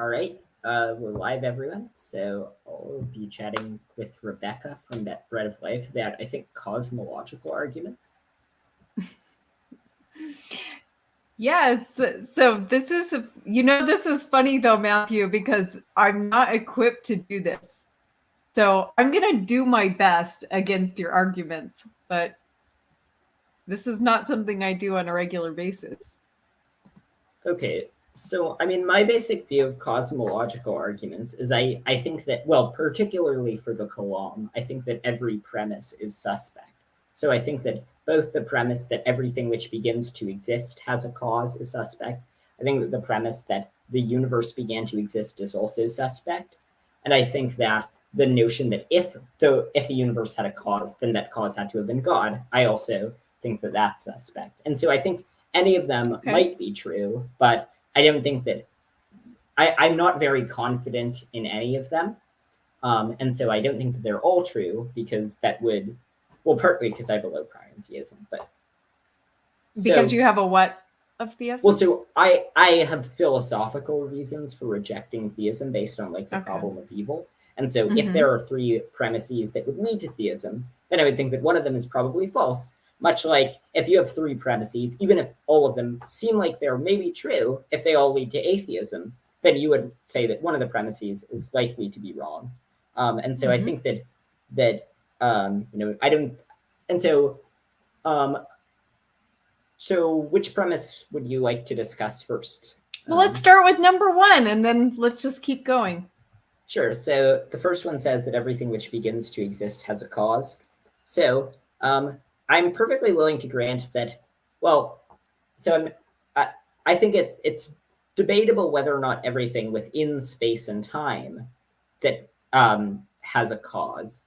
All right, we're live, everyone. So I'll be chatting with Rebekah from that Bread of Life about, I think, cosmological arguments. Yes. So this is, this is funny though, Matthew, because I'm not equipped to do this. So I'm going to do my best against your arguments, but this is not something I do on a regular basis. Okay, so I mean, my basic view of cosmological arguments is I think that, well, particularly for the Kalam, I think that every premise is suspect. So I think that both the premise that everything which begins to exist has a cause is suspect. I think that the premise that the universe began to exist is also suspect. And I think that the notion that if the universe had a cause, then that cause had to have been God, I also think that that's suspect. And so I think any of them might be true, but I don't think that I'm not very confident in any of them. And so I don't think that they're all true because that would, well, partly because I have a low prior in theism, but. Because you have a what of theism? Well, so I have philosophical reasons for rejecting theism based on like the problem of evil. And so if there are three premises that would lead to theism, then I would think that one of them is probably false. Much like if you have three premises, even if all of them seem like they're maybe true, if they all lead to atheism, then you would say that one of the premises is likely to be wrong. And so I think that I don't, and so so which premise would you like to discuss first? Well, let's start with number one, and then let's just keep going. Sure. So the first one says that everything which begins to exist has a cause. So I'm perfectly willing to grant that, well, so I think it's debatable whether or not everything within space and time that has a cause.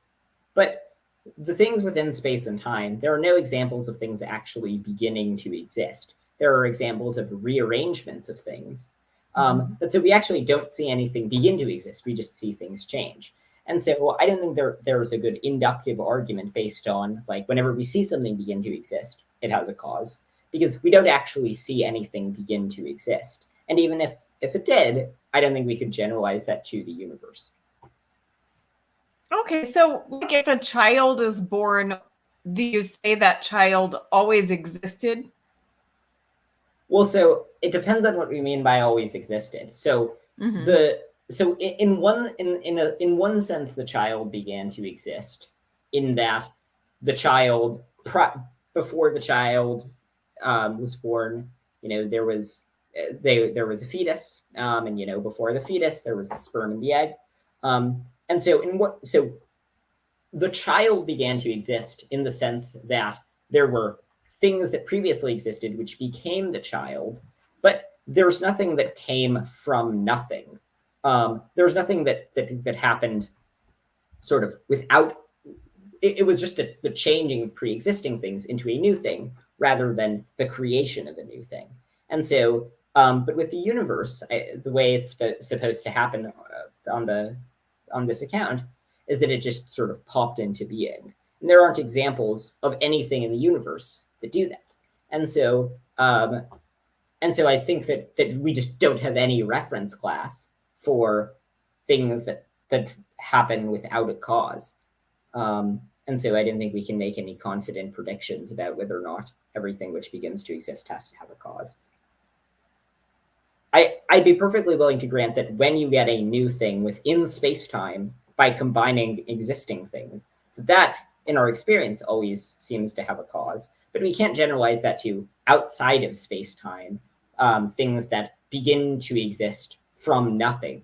But the things within space and time, there are no examples of things actually beginning to exist. There are examples of rearrangements of things. But so we actually don't see anything begin to exist. We just see things change. And so I don't think there's a good inductive argument based on, like, whenever we see something begin to exist, it has a cause, because we don't actually see anything begin to exist. And even if it did, I don't think we could generalize that to the universe. Okay, so like if a child is born, do you say that child always existed? Well, so it depends on what we mean by always existed. So in one sense, the child began to exist in that the child before the child was born, there was a fetus, and before the fetus there was the sperm and the egg, and so the child began to exist in the sense that there were things that previously existed which became the child, but there's nothing that came from nothing. There's nothing that happened sort of without. It was just the changing of pre-existing things into a new thing rather than the creation of a new thing. And so, but with the universe, the way it's supposed to happen on this account is that it just sort of popped into being. And there aren't examples of anything in the universe that do that. And so I think that we just don't have any reference class for things that happen without a cause. And so I don't think we can make any confident predictions about whether or not everything which begins to exist has to have a cause. I'd be perfectly willing to grant that when you get a new thing within space-time by combining existing things, that in our experience always seems to have a cause. But we can't generalize that to outside of space-time, things that begin to exist from nothing,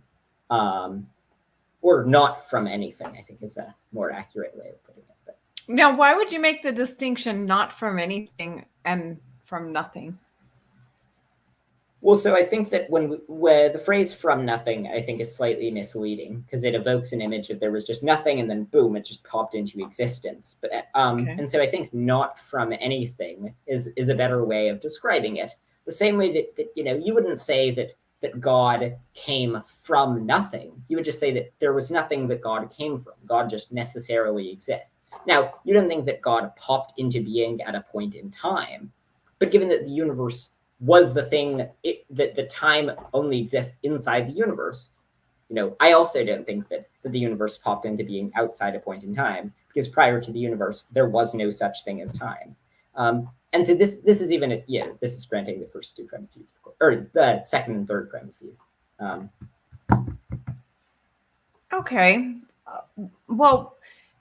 or not from anything, I think is a more accurate way of putting it. But. Now, why would you make the distinction not from anything and from nothing? Well, so I think that where the phrase "from nothing," I think is slightly misleading because it evokes an image of there was just nothing and then boom, it just popped into existence. But and so I think "not from anything" is a better way of describing it. The same way that you wouldn't say that God came from nothing. You would just say that there was nothing that God came from. God just necessarily exists. Now, you don't think that God popped into being at a point in time, but given that the universe was the thing that the time only exists inside the universe. I also don't think that the universe popped into being outside a point in time, because prior to the universe, there was no such thing as time. And so this is even, this is granting the first two premises, of course, or the second and third premises. Okay. Well,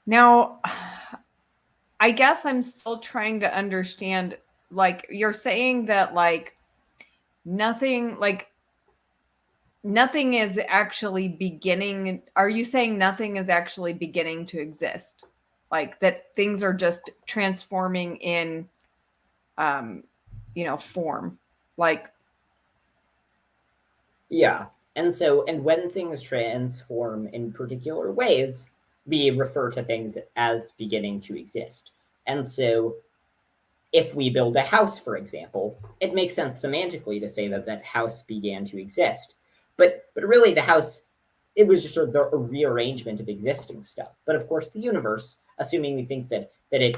now I guess I'm still trying to understand, like, you're saying that nothing is actually beginning. Are you saying nothing is actually beginning to exist? Like that things are just transforming in form. Like, yeah. And when things transform in particular ways, we refer to things as beginning to exist. And so if we build a house, for example, it makes sense semantically to say that that house began to exist. But really, the house, it was just sort of a rearrangement of existing stuff. But of course, the universe, assuming we think that it,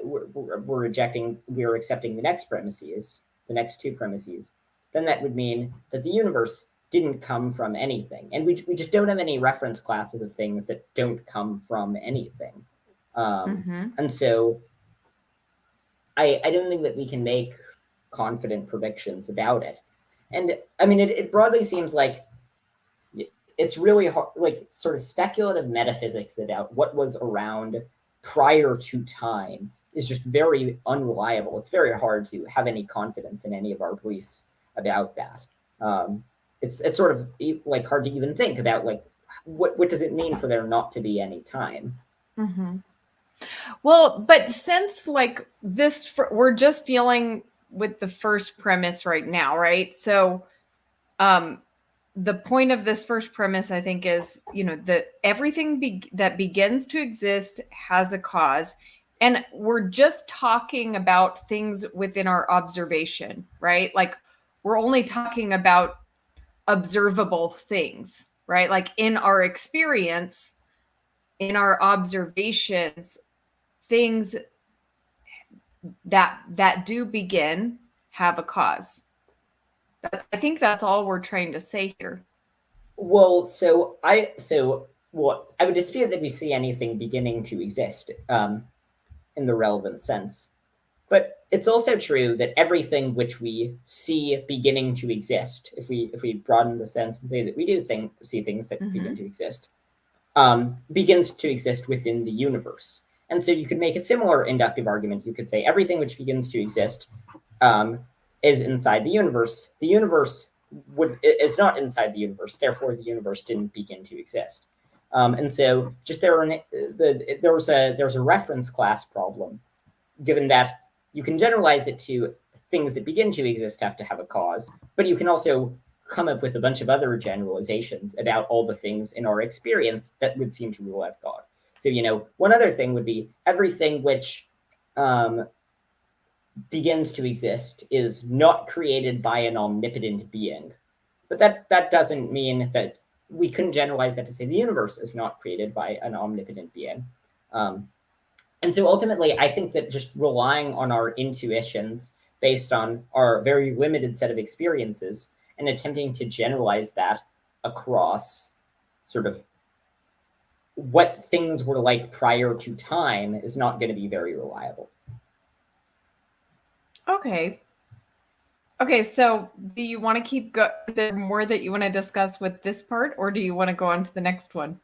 we're accepting the next premises, the next two premises, then that would mean that the universe didn't come from anything, and we just don't have any reference classes of things that don't come from anything. And so I don't think that we can make confident predictions about it. And I mean, it broadly seems like it's really hard, like sort of speculative metaphysics about what was around prior to time is just very unreliable. It's very hard to have any confidence in any of our beliefs about that. It's sort of like hard to even think about, like, what does it mean for there not to be any time? Well, but since we're just dealing with the first premise right now, right? So the point of this first premise, I think, is, that everything that begins to exist has a cause. And we're just talking about things within our observation, right? Like, we're only talking about observable things, right? Like, in our experience, in our observations, things that do begin have a cause. I think that's all we're trying to say here. Well, I would dispute that we see anything beginning to exist in the relevant sense. But it's also true that everything which we see beginning to exist, if we broaden the sense and say that we do see things that begin to exist, begins to exist within the universe. And so you could make a similar inductive argument. You could say everything which begins to exist is inside the universe. The universe is not inside the universe. Therefore, the universe didn't begin to exist. And so just there's a reference class problem, given that you can generalize it to things that begin to exist have to have a cause, but you can also come up with a bunch of other generalizations about all the things in our experience that would seem to rule out God. So, one other thing would be everything which begins to exist is not created by an omnipotent being. But that doesn't mean that we couldn't generalize that to say the universe is not created by an omnipotent being. And so ultimately, I think that just relying on our intuitions based on our very limited set of experiences and attempting to generalize that across sort of what things were like prior to time is not going to be very reliable. Okay, so do you want to keep going? Is there more that you want to discuss with this part, or do you want to go on to the next one?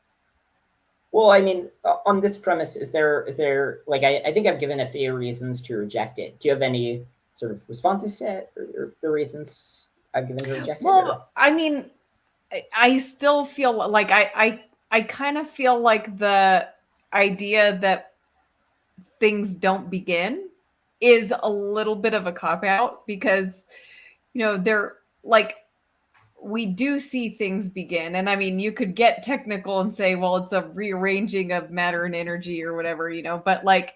Well, I mean, on this premise, is there like, I think I've given a few reasons to reject it. Do you have any sort of responses to it, or the reasons I've given to reject it? Well, I mean, I still feel like I kind of feel like the idea that things don't begin is a little bit of a cop-out, because they're like, we do see things begin. And I mean, you could get technical and say, well, it's a rearranging of matter and energy or whatever, but like,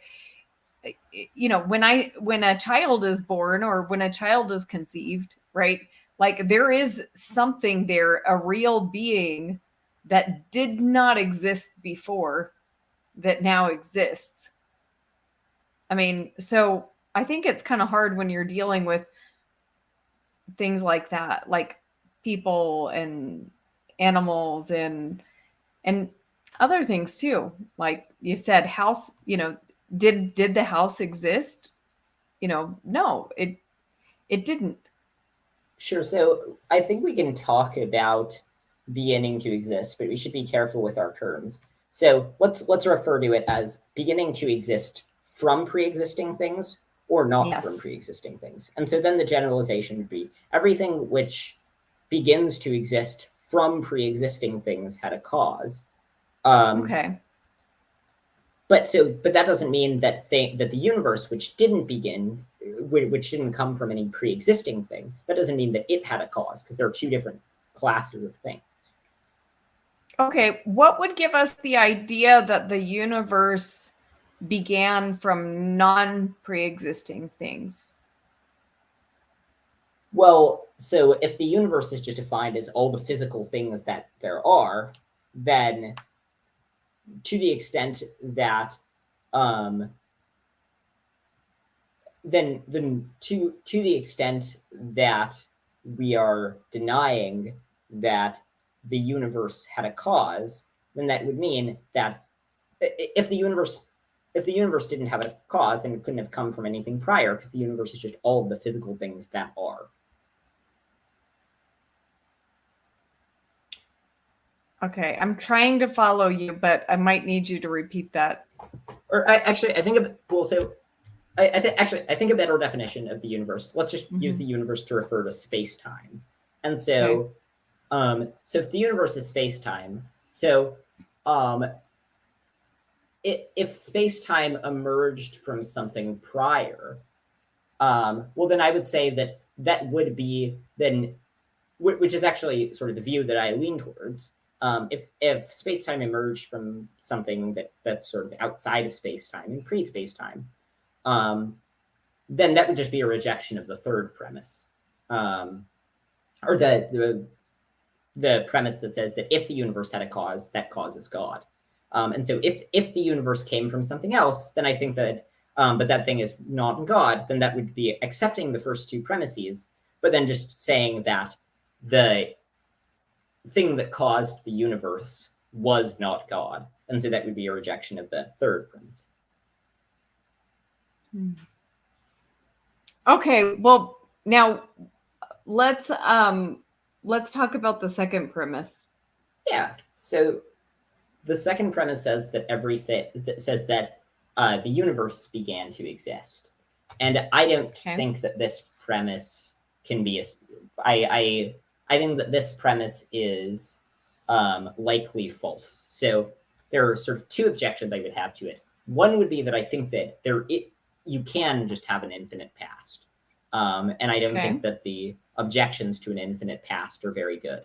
when a child is born or when a child is conceived, right? Like, there is something there, a real being that did not exist before that now exists. I mean, so I think it's kind of hard when you're dealing with things like that, like people and animals and other things too. Like you said, house, did the house exist? No, it didn't. Sure. So I think we can talk about beginning to exist, but we should be careful with our terms. So let's refer to it as beginning to exist from pre-existing things or not from Yes. pre-existing things. And so then the generalization would be everything which begins to exist from pre-existing things had a cause. Okay. But that doesn't mean that the universe, which didn't begin, which didn't come from any pre-existing thing, that doesn't mean that it had a cause, because there are two different classes of things. Okay, what would give us the idea that the universe began from non-pre-existing things? Well, so if the universe is just defined as all the physical things that there are, then to the extent that then to the extent that we are denying that the universe had a cause, then that would mean that if the universe didn't have a cause, then it couldn't have come from anything prior, because the universe is just all of the physical things that are. Okay, I'm trying to follow you, but I might need you to repeat that. Or I think well, so I think a better definition of the universe. Let's just use the universe to refer to space-time. And so, so if the universe is space-time, so if space-time emerged from something prior, well, then I would say that would be then, which is actually sort of the view that I lean towards. If space-time emerged from something that's sort of outside of space-time and pre-space-time, then that would just be a rejection of the third premise, or the premise that says that if the universe had a cause, that cause is God. And so if the universe came from something else, then I think that, but that thing is not God, then that would be accepting the first two premises, but then just saying that the thing that caused the universe was not God. And so that would be a rejection of the third premise. Okay, well, now let's talk about the second premise. Yeah. So the second premise says that the universe began to exist, and I don't think that this premise can be. I think that this premise is likely false. So there are sort of two objections I would have to it. One would be that I think that you can just have an infinite past, and I don't think that the objections to an infinite past are very good.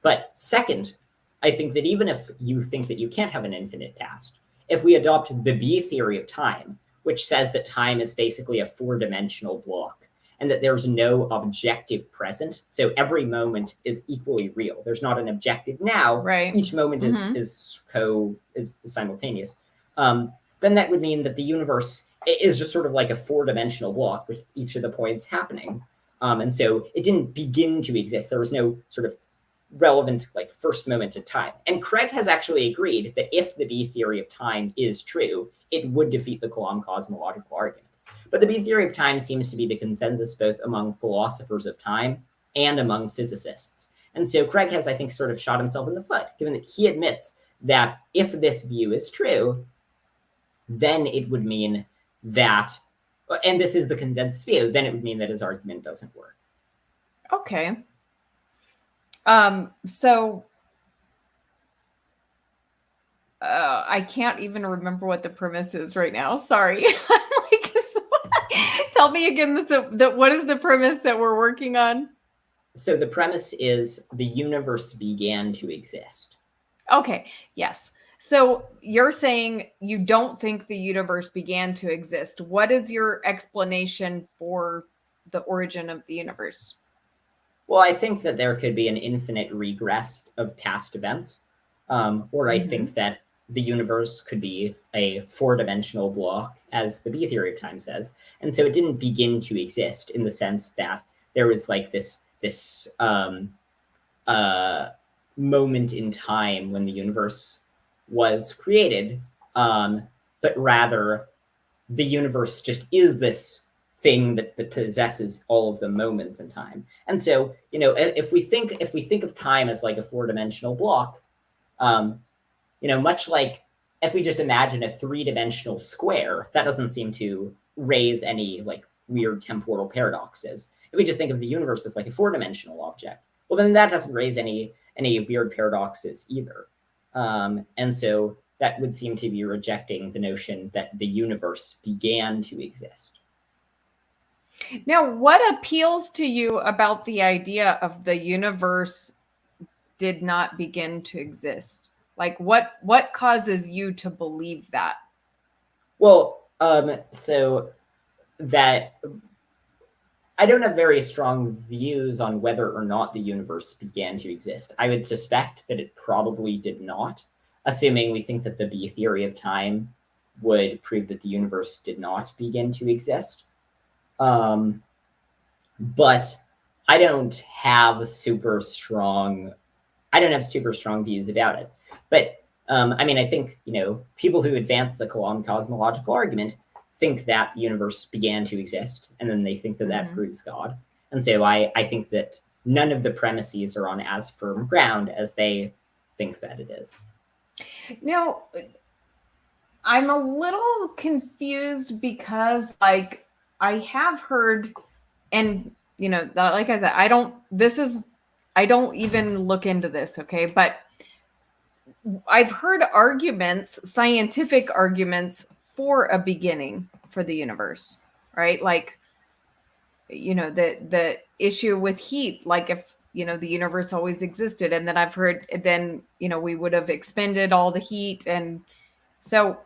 But second, I think that even if you think that you can't have an infinite past, if we adopt the B theory of time, which says that time is basically a four-dimensional block and that there's no objective present, so every moment is equally real. There's not an objective now. Right. Each moment is simultaneous. Then that would mean that the universe is just sort of like a four-dimensional block with each of the points happening. And so it didn't begin to exist. There was no sort of relevant like first moment in time. And Craig has actually agreed that if the B theory of time is true, it would defeat the Coulomb cosmological argument. But the B theory of time seems to be the consensus both among philosophers of time and among physicists. And so Craig has, I think, sort of shot himself in the foot, given that he admits that if this view is true, then it would mean that, and this is the consensus view, then it would mean that his argument doesn't work. Okay. So I can't even remember what the premise is right now. Sorry. Tell me again, what is the premise that we're working on? So the premise is the universe began to exist. Okay, yes. So you're saying you don't think the universe began to exist. What is your explanation for the origin of the universe? Well, I think that there could be an infinite regress of past events, or I think that the universe could be a four-dimensional block, as the B theory of time says. And so it didn't begin to exist in the sense that there was like this moment in time when the universe was created, but rather the universe just is this thing that possesses all of the moments in time. And so, if we think of time as like a four-dimensional block, much like if we just imagine a three-dimensional square, that doesn't seem to raise any like weird temporal paradoxes. If we just think of the universe as like a four-dimensional object, well, then that doesn't raise any weird paradoxes either. And so that would seem to be rejecting the notion that the universe began to exist. Now, what appeals to you about the idea of the universe did not begin to exist? Like, what causes you to believe that? Well, so that I don't have very strong views on whether or not the universe began to exist. I would suspect that it probably did not, assuming we think that the B theory of time would prove that the universe did not begin to exist. But I don't have super strong views about it. But I think people who advance the cosmological argument think that the universe began to exist, and then they think that that proves God. And so I think that none of the premises are on as firm ground as they think that it is. Now, I'm a little confused because, like, I have heard, and like I said, I don't even look into this, okay? But I've heard scientific arguments for a beginning for the universe, right? Like, the issue with heat, like if, the universe always existed, and then I've heard then, we would have expended all the heat. And so,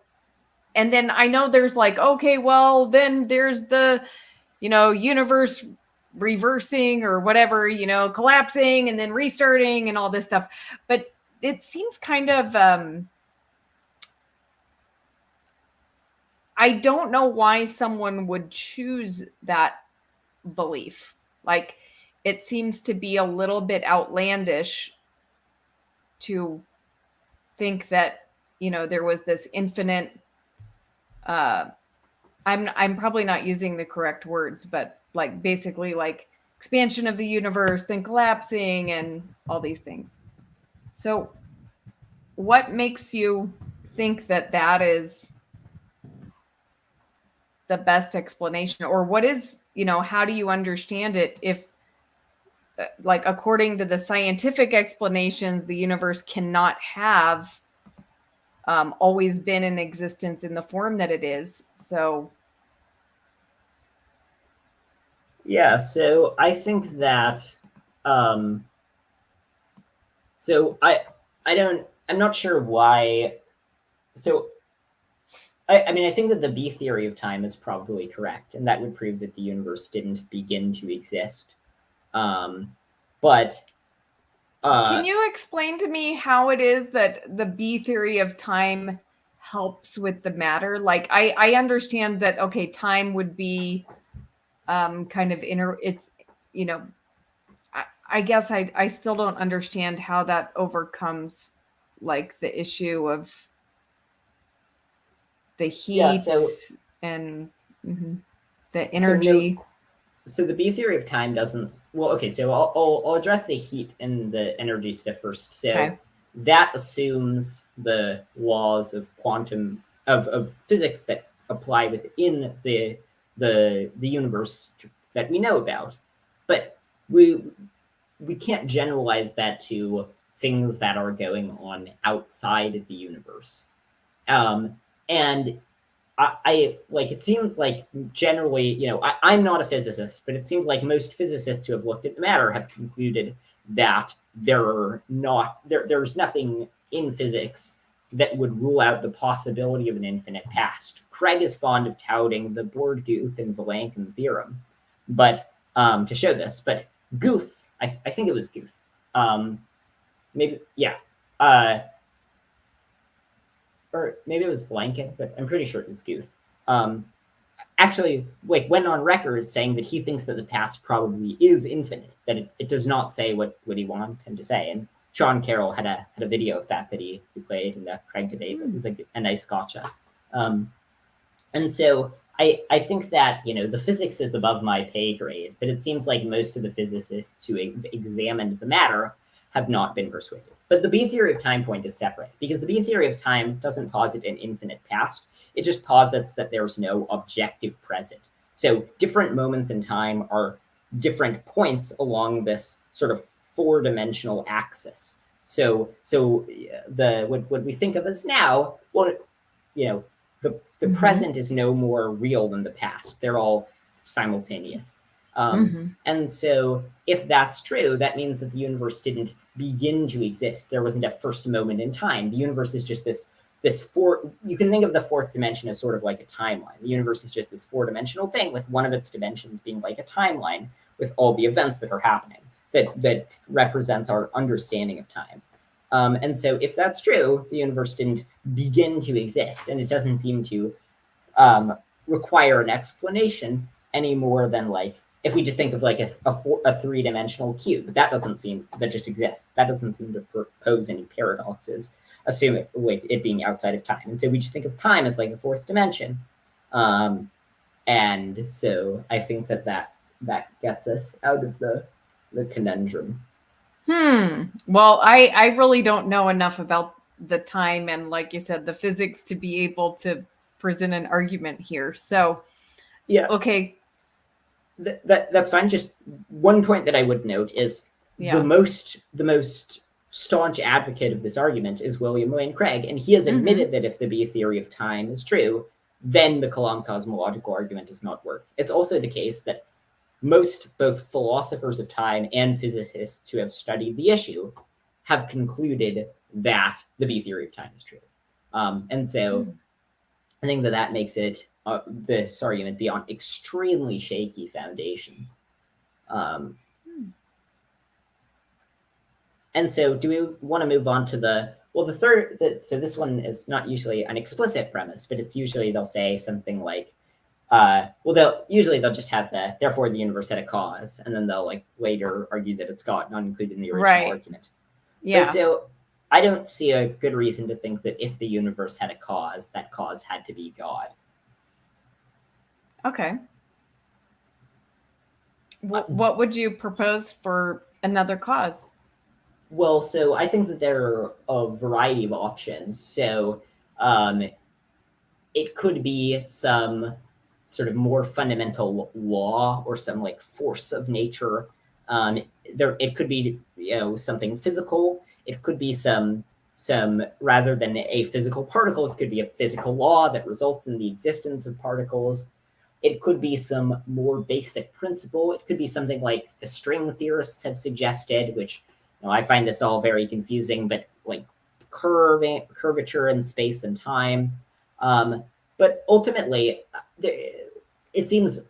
and then I know there's like, okay, well, then there's the, universe reversing or whatever, collapsing and then restarting and all this stuff. But it seems kind of, I don't know why someone would choose that belief. Like, it seems to be a little bit outlandish to think that, there was this infinite, I'm probably not using the correct words, but like basically like expansion of the universe, then collapsing and all these things. So what makes you think that that is the best explanation? Or what is, how do you understand it if, like, according to the scientific explanations, the universe cannot have always been in existence in the form that it is? So yeah, so I think that so I'm not sure why. So I think that the B theory of time is probably correct, and that would prove that the universe didn't begin to exist. But can you explain to me how it is that the B theory of time helps with the matter? Like, I understand that, okay, time would be kind of it's, I guess I still don't understand how that overcomes like the issue of the heat and the energy. So the B theory of time doesn't. Well, okay. So I'll address the heat and the energy stuff first. So that assumes the laws of quantum of physics that apply within the universe that we know about, but we can't generalize that to things that are going on outside of the universe. And I like, it seems like generally, I'm not a physicist, but it seems like most physicists who have looked at the matter have concluded that there's nothing in physics that would rule out the possibility of an infinite past. Craig is fond of touting the Borg-Guth and Vilenkin theorem, but to show this. But Guth, I think it was Guth. Maybe, yeah. Or maybe it was Vilenkin, but I'm pretty sure it was Guth. actually went on record saying that he thinks that the past probably is infinite, that it does not say what he wants him to say. And Sean Carroll had a video of that he played in the Craig debate. It was like a nice gotcha. And so I think that, the physics is above my pay grade, but it seems like most of the physicists who examined the matter have not been persuaded. But the B theory of time point is separate, because the B theory of time doesn't posit an infinite past. It just posits that there's no objective present. So different moments in time are different points along this sort of four-dimensional axis. So what we think of as now, well, the present is no more real than the past. They're all simultaneous. And so if that's true, that means that the universe didn't begin to exist. There wasn't a first moment in time. The universe is just you can think of the fourth dimension as sort of like a timeline. The universe is just this four-dimensional thing with one of its dimensions being like a timeline with all the events that are happening that represents our understanding of time. And so if that's true, the universe didn't begin to exist, and it doesn't seem to require an explanation any more than like, if we just think of like a three-dimensional cube, that just exists. That doesn't seem to pose any paradoxes, assuming it being outside of time. And so we just think of time as like a fourth dimension. And so I think that gets us out of the conundrum. Well, I really don't know enough about the time and, like you said, the physics to be able to present an argument here. So, yeah, okay, that's fine. Just one point that I would note is the most staunch advocate of this argument is William Lane Craig, and he has admitted that if the B theory of time is true, then the Kalam cosmological argument does not work. It's also the case that both philosophers of time and physicists who have studied the issue have concluded that the B theory of time is true. And so I think that makes it this argument be on extremely shaky foundations. And so do we want to move on to the third? So this one is not usually an explicit premise, but it's usually they'll say something like, they'll just have therefore the universe had a cause, and then they'll like later argue that it's God, not included in the original argument. Yeah. But so I don't see a good reason to think that if the universe had a cause, that cause had to be God. Okay. What would you propose for another cause? Well, so I think that there are a variety of options. So it could be some sort of more fundamental law or some like force of nature. It could be something physical. It could be some rather than a physical particle, it could be a physical law that results in the existence of particles. It could be some more basic principle. It could be something like the string theorists have suggested, which I find this all very confusing, but like curvature in space and time. But ultimately, it seems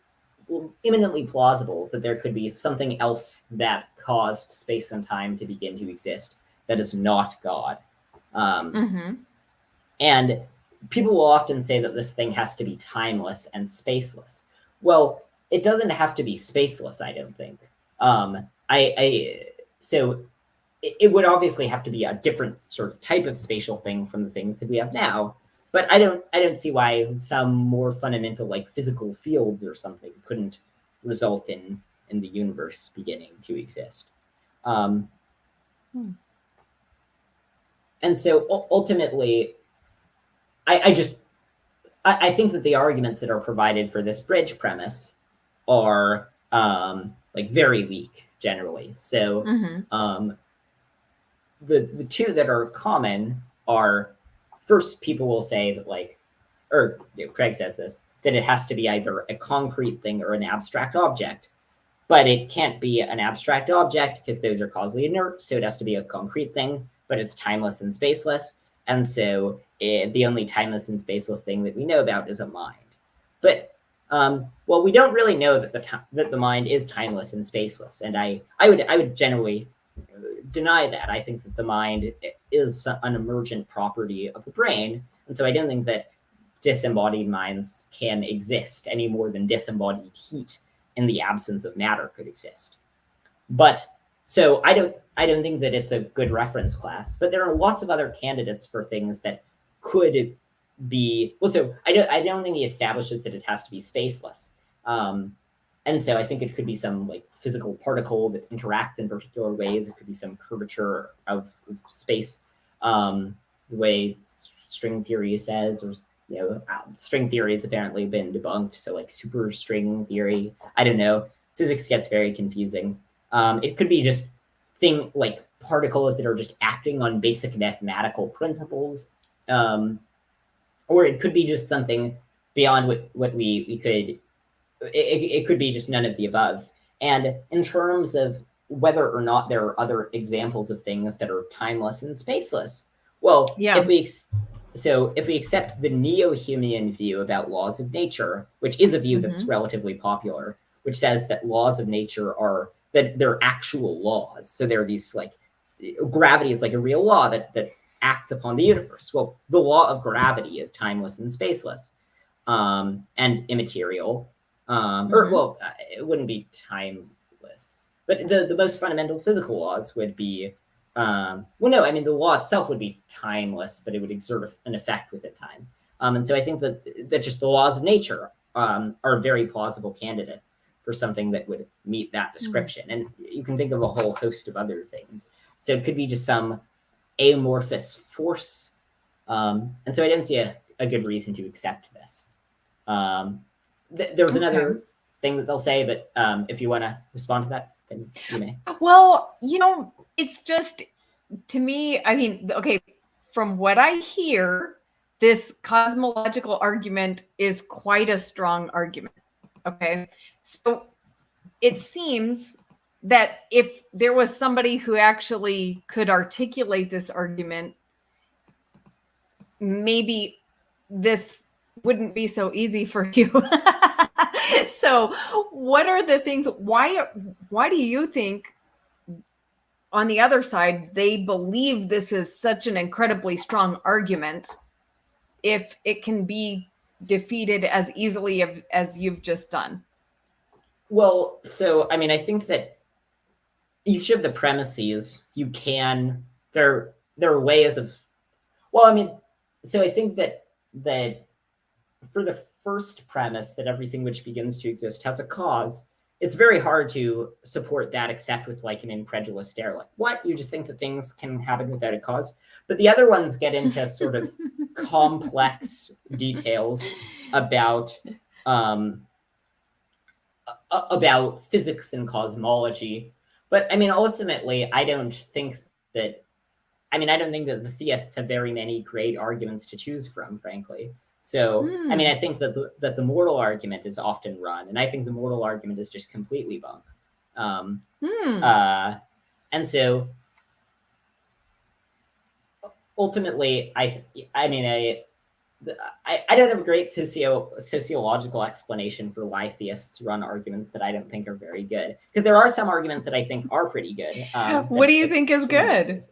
imminently plausible that there could be something else that caused space and time to begin to exist that is not God. And people will often say that this thing has to be timeless and spaceless. Well, it doesn't have to be spaceless, I don't think. So it would obviously have to be a different sort of type of spatial thing from the things that we have now. But I don't see why some more fundamental like physical fields or something couldn't result in the universe beginning to exist. And so ultimately, I think that the arguments that are provided for this bridge premise are like very weak generally. So the two that are common are, first, people will say that Craig says this, that it has to be either a concrete thing or an abstract object, but it can't be an abstract object because those are causally inert. So it has to be a concrete thing, but it's timeless and spaceless. And so the only timeless and spaceless thing that we know about is a mind. But we don't really know that the mind is timeless and spaceless. And I would generally deny that. I think that the mind is an emergent property of the brain. And so I don't think that disembodied minds can exist any more than disembodied heat in the absence of matter could exist. But so I don't think that it's a good reference class, but there are lots of other candidates for things that could be, well, so I don't think he establishes that it has to be spaceless. And so I think it could be some like physical particle that interacts in particular ways. It could be some curvature of space, the way string theory says, or string theory has apparently been debunked. So like superstring theory, I don't know. Physics gets very confusing. It could be just like particles that are just acting on basic mathematical principles, or it could be just something beyond what we could. It could be just none of the above. And in terms of whether or not there are other examples of things that are timeless and spaceless, well, if we accept the neo-Humean view about laws of nature, which is a view that's relatively popular, which says that laws of nature are that they're actual laws. So there are these like gravity is like a real law that acts upon the universe. Well, the law of gravity is timeless and spaceless, and immaterial. Or well, it wouldn't be timeless, but the most fundamental physical laws would be well, no, I mean the law itself would be timeless, but it would exert an effect within time. And so I think that just the laws of nature are a very plausible candidate for something that would meet that description. And you can think of a whole host of other things. So it could be just some amorphous force. And so I don't see a good reason to accept this. There was another thing that they'll say, but if you want to respond to that, then you may. Well, it's just, to me, I mean, okay, from what I hear, this cosmological argument is quite a strong argument. Okay. So it seems that if there was somebody who actually could articulate this argument, maybe this wouldn't be so easy for you. So what are the things, why do you think on the other side they believe this is such an incredibly strong argument if it can be defeated as easily as you've just done? Well, so I mean, I think that each of the premises there are ways of, well, I mean, so I think that for the first premise, that everything which begins to exist has a cause, it's very hard to support that except with like an incredulous stare, like, what? You just think that things can happen without a cause? But the other ones get into sort of complex details about physics and cosmology. But I mean, ultimately, I don't think that the theists have very many great arguments to choose from, frankly. So, I mean, I think that the mortal argument is often run, and I think the mortal argument is just completely bunk. And so, ultimately, I don't have a great sociological explanation for why theists run arguments that I don't think are very good. Because there are some arguments that I think are pretty good. What do you think is good?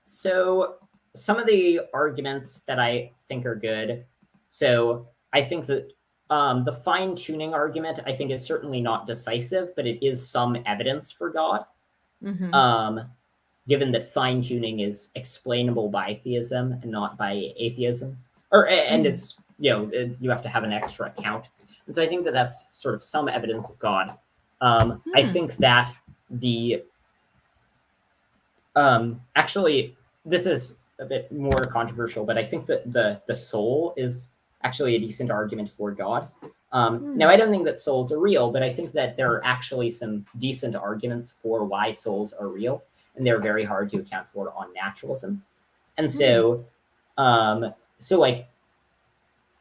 So some of the arguments that I think are good. So I think that the fine-tuning argument, I think, is certainly not decisive, but it is some evidence for God. Given that fine-tuning is explainable by theism and not by atheism, and is, you have to have an extra account. And so I think that that's sort of some evidence of God. I think that actually, this is a bit more controversial, but I think that the soul is actually a decent argument for God. Now, I don't think that souls are real, but I think that there are actually some decent arguments for why souls are real, and they're very hard to account for on naturalism. And so, like,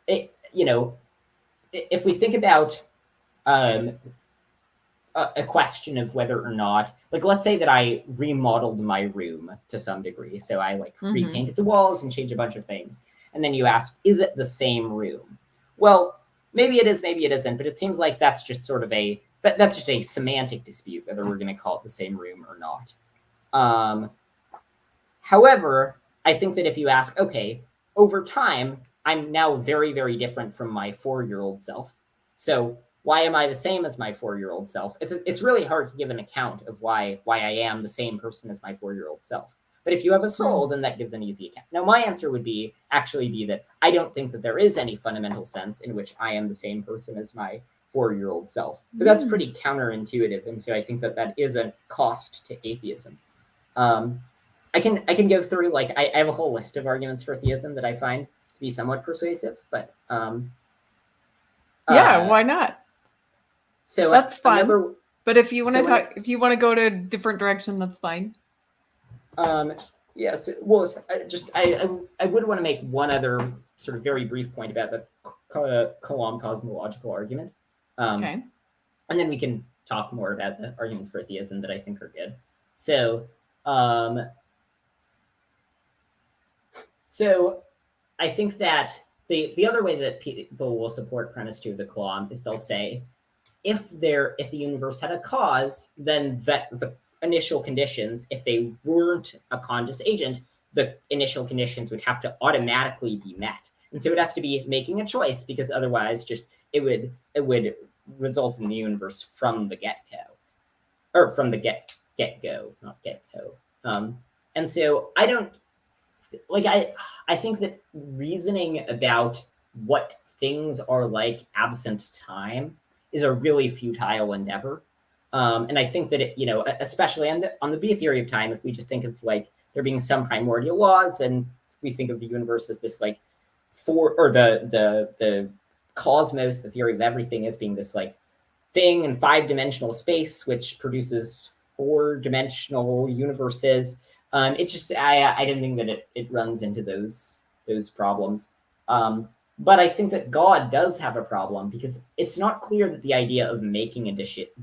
if we think about a question of whether or not, like, let's say that I remodeled my room to some degree. So I repainted the walls and changed a bunch of things. And then you ask, is it the same room? Well, maybe it is, maybe it isn't, but it seems like that's just sort of that's just a semantic dispute, whether we're going to call it the same room or not. However, I think that if you ask, okay, over time, I'm now very, very different from my 4-year-old self. So why am I the same as my 4-year-old self? It's really hard to give an account of why I am the same person as my 4-year-old self. But if you have a soul, then that gives an easy account. Now, my answer would be that I don't think that there is any fundamental sense in which I am the same person as my 4-year-old self. But that's pretty counterintuitive, and so I think that is a cost to atheism. I can go through, like, I have a whole list of arguments for theism that I find to be somewhat persuasive, but why not? So that's fun. But if you want to talk, if you want to go to a different direction, that's fine. Yes. Well, I would want to make one other sort of very brief point about the cosmological argument. Okay. And then we can talk more about the arguments for theism that I think are good. So I think that the other way that people will support premise 2 of the Kalam is they'll say, if the universe had a cause, then that the initial conditions, if they weren't a conscious agent, the initial conditions would have to automatically be met. And so it has to be making a choice, because otherwise it would result in the universe from the get-go. Or from the get-go, not get-go. And so I don't, like, I think that reasoning about what things are like absent time is a really futile endeavor. And I think that especially on the B theory of time, if we just think of like there being some primordial laws, and we think of the universe as this like the cosmos, the theory of everything, as being this like thing in 5-dimensional space which produces 4-dimensional universes. It's just I don't think that it runs into those problems. But I think that God does have a problem, because it's not clear that the idea of making a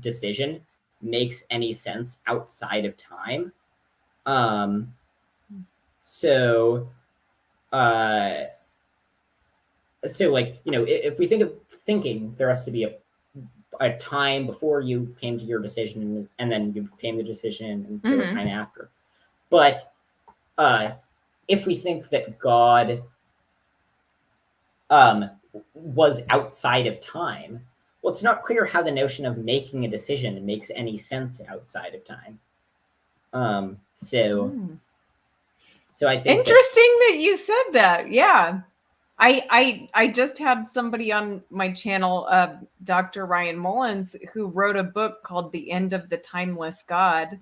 decision makes any sense outside of time. So like, if we think of thinking, there has to be a time before you came to your decision, and then you came to the decision, and so a time after. But if we think that God was outside of time, well, it's not clear how the notion of making a decision makes any sense outside of time. So I think interesting that you said that. Yeah. I just had somebody on my channel, Dr. Ryan Mullins, who wrote a book called The End of the Timeless God.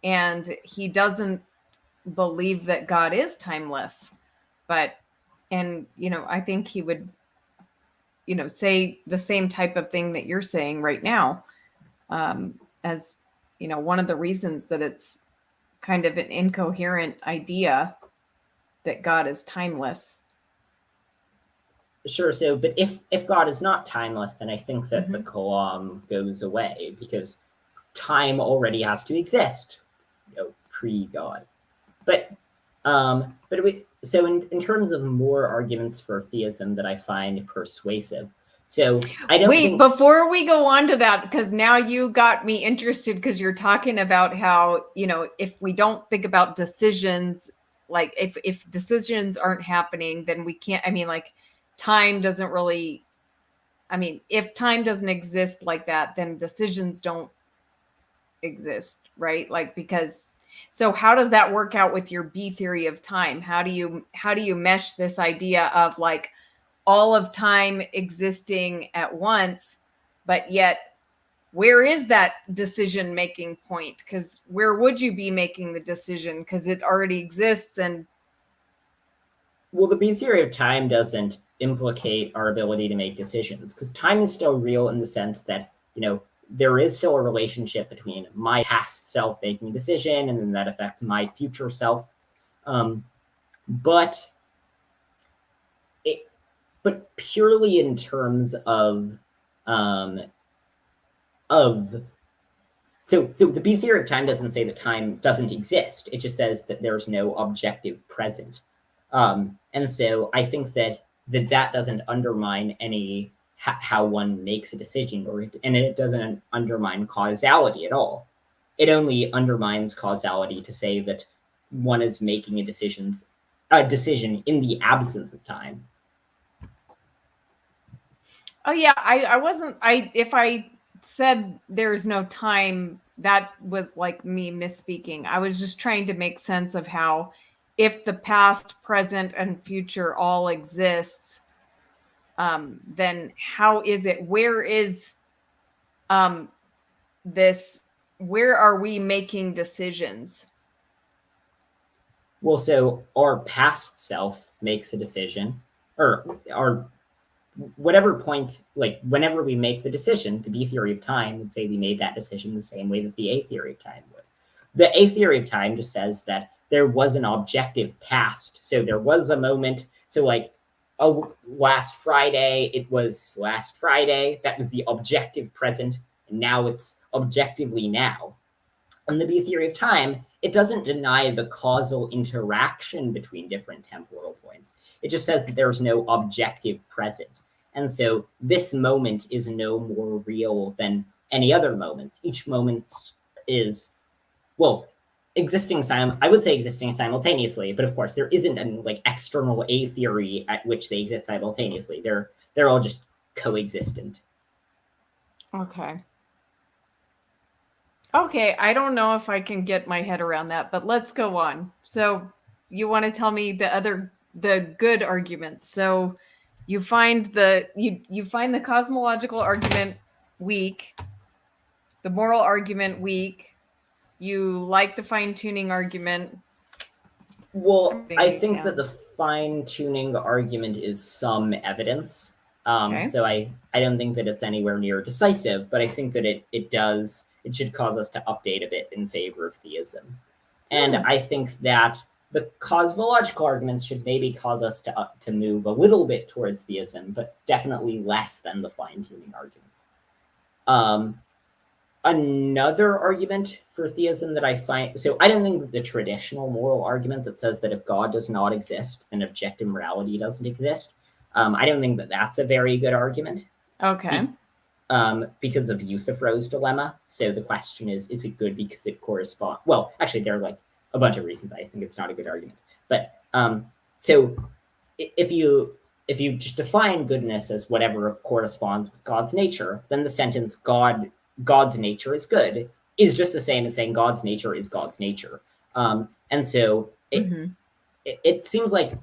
And he doesn't believe that God is timeless. And I think he would, say the same type of thing that you're saying right now, as, one of the reasons that it's kind of an incoherent idea that God is timeless. Sure. So, but if God is not timeless, then I think that the Kalam goes away, because time already has to exist, pre-God. But so in terms of more arguments for theism that I find persuasive, so I don't think... before we go on to that, because now you got me interested, because you're talking about how, if we don't think about decisions, like if decisions aren't happening, then we can't, time doesn't really, if time doesn't exist like that, then decisions don't exist, right? Like, because, so how does that work out with your B theory of time? How do you mesh this idea of like all of time existing at once, but yet where is that decision making point? Because where would you be making the decision? Because it already exists. And well, the B theory of time doesn't implicate our ability to make decisions, because time is still real in the sense that, there is still a relationship between my past self making a decision, and then that affects my future self. But purely in terms of so the B theory of time doesn't say that time doesn't exist. It just says that there's no objective present. And so I think that doesn't undermine any how one makes a decision, and it doesn't undermine causality at all. It only undermines causality to say that one is making a decision in the absence of time. Oh yeah, I wasn't. If I said there's no time, that was like me misspeaking. I was just trying to make sense of how, if the past, present, and future all exists, then how is it? Where is um this? Where are we making decisions? Well, so our past self makes a decision, or our whatever point, like whenever we make the decision to be theory of time, would say we made that decision the same way that the A theory of time would. The A theory of time just says that there was an objective past. So there was a moment. So like last Friday, it was last Friday. That was the objective present. And now it's objectively now. In the B theory of time, it doesn't deny the causal interaction between different temporal points. It just says that there's no objective present. And so this moment is no more real than any other moments. Each moment is, well, I would say existing simultaneously, but of course there isn't an like external A theory at which they exist simultaneously. They're all just coexistent. Okay. Okay, I don't know if I can get my head around that, but let's go on. So you want to tell me the good arguments. So you find you find the cosmological argument weak, the moral argument weak. You like the fine-tuning argument. Well, I think that the fine-tuning argument is some evidence. Okay. So I don't think that it's anywhere near decisive, but I think that it should cause us to update a bit in favor of theism. And I think that the cosmological arguments should maybe cause us to move a little bit towards theism, but definitely less than the fine-tuning arguments. Another argument for theism that I find, so I don't think that the traditional moral argument that says that if God does not exist, then objective morality doesn't exist. I don't think that that's a very good argument. Okay. Because of Euthyphro's dilemma. So the question is it good because it corresponds? Well, actually, there are like a bunch of reasons I think it's not a good argument. But so if you just define goodness as whatever corresponds with God's nature, then the sentence God's nature is good is just the same as saying God's nature is God's nature. And so it seems like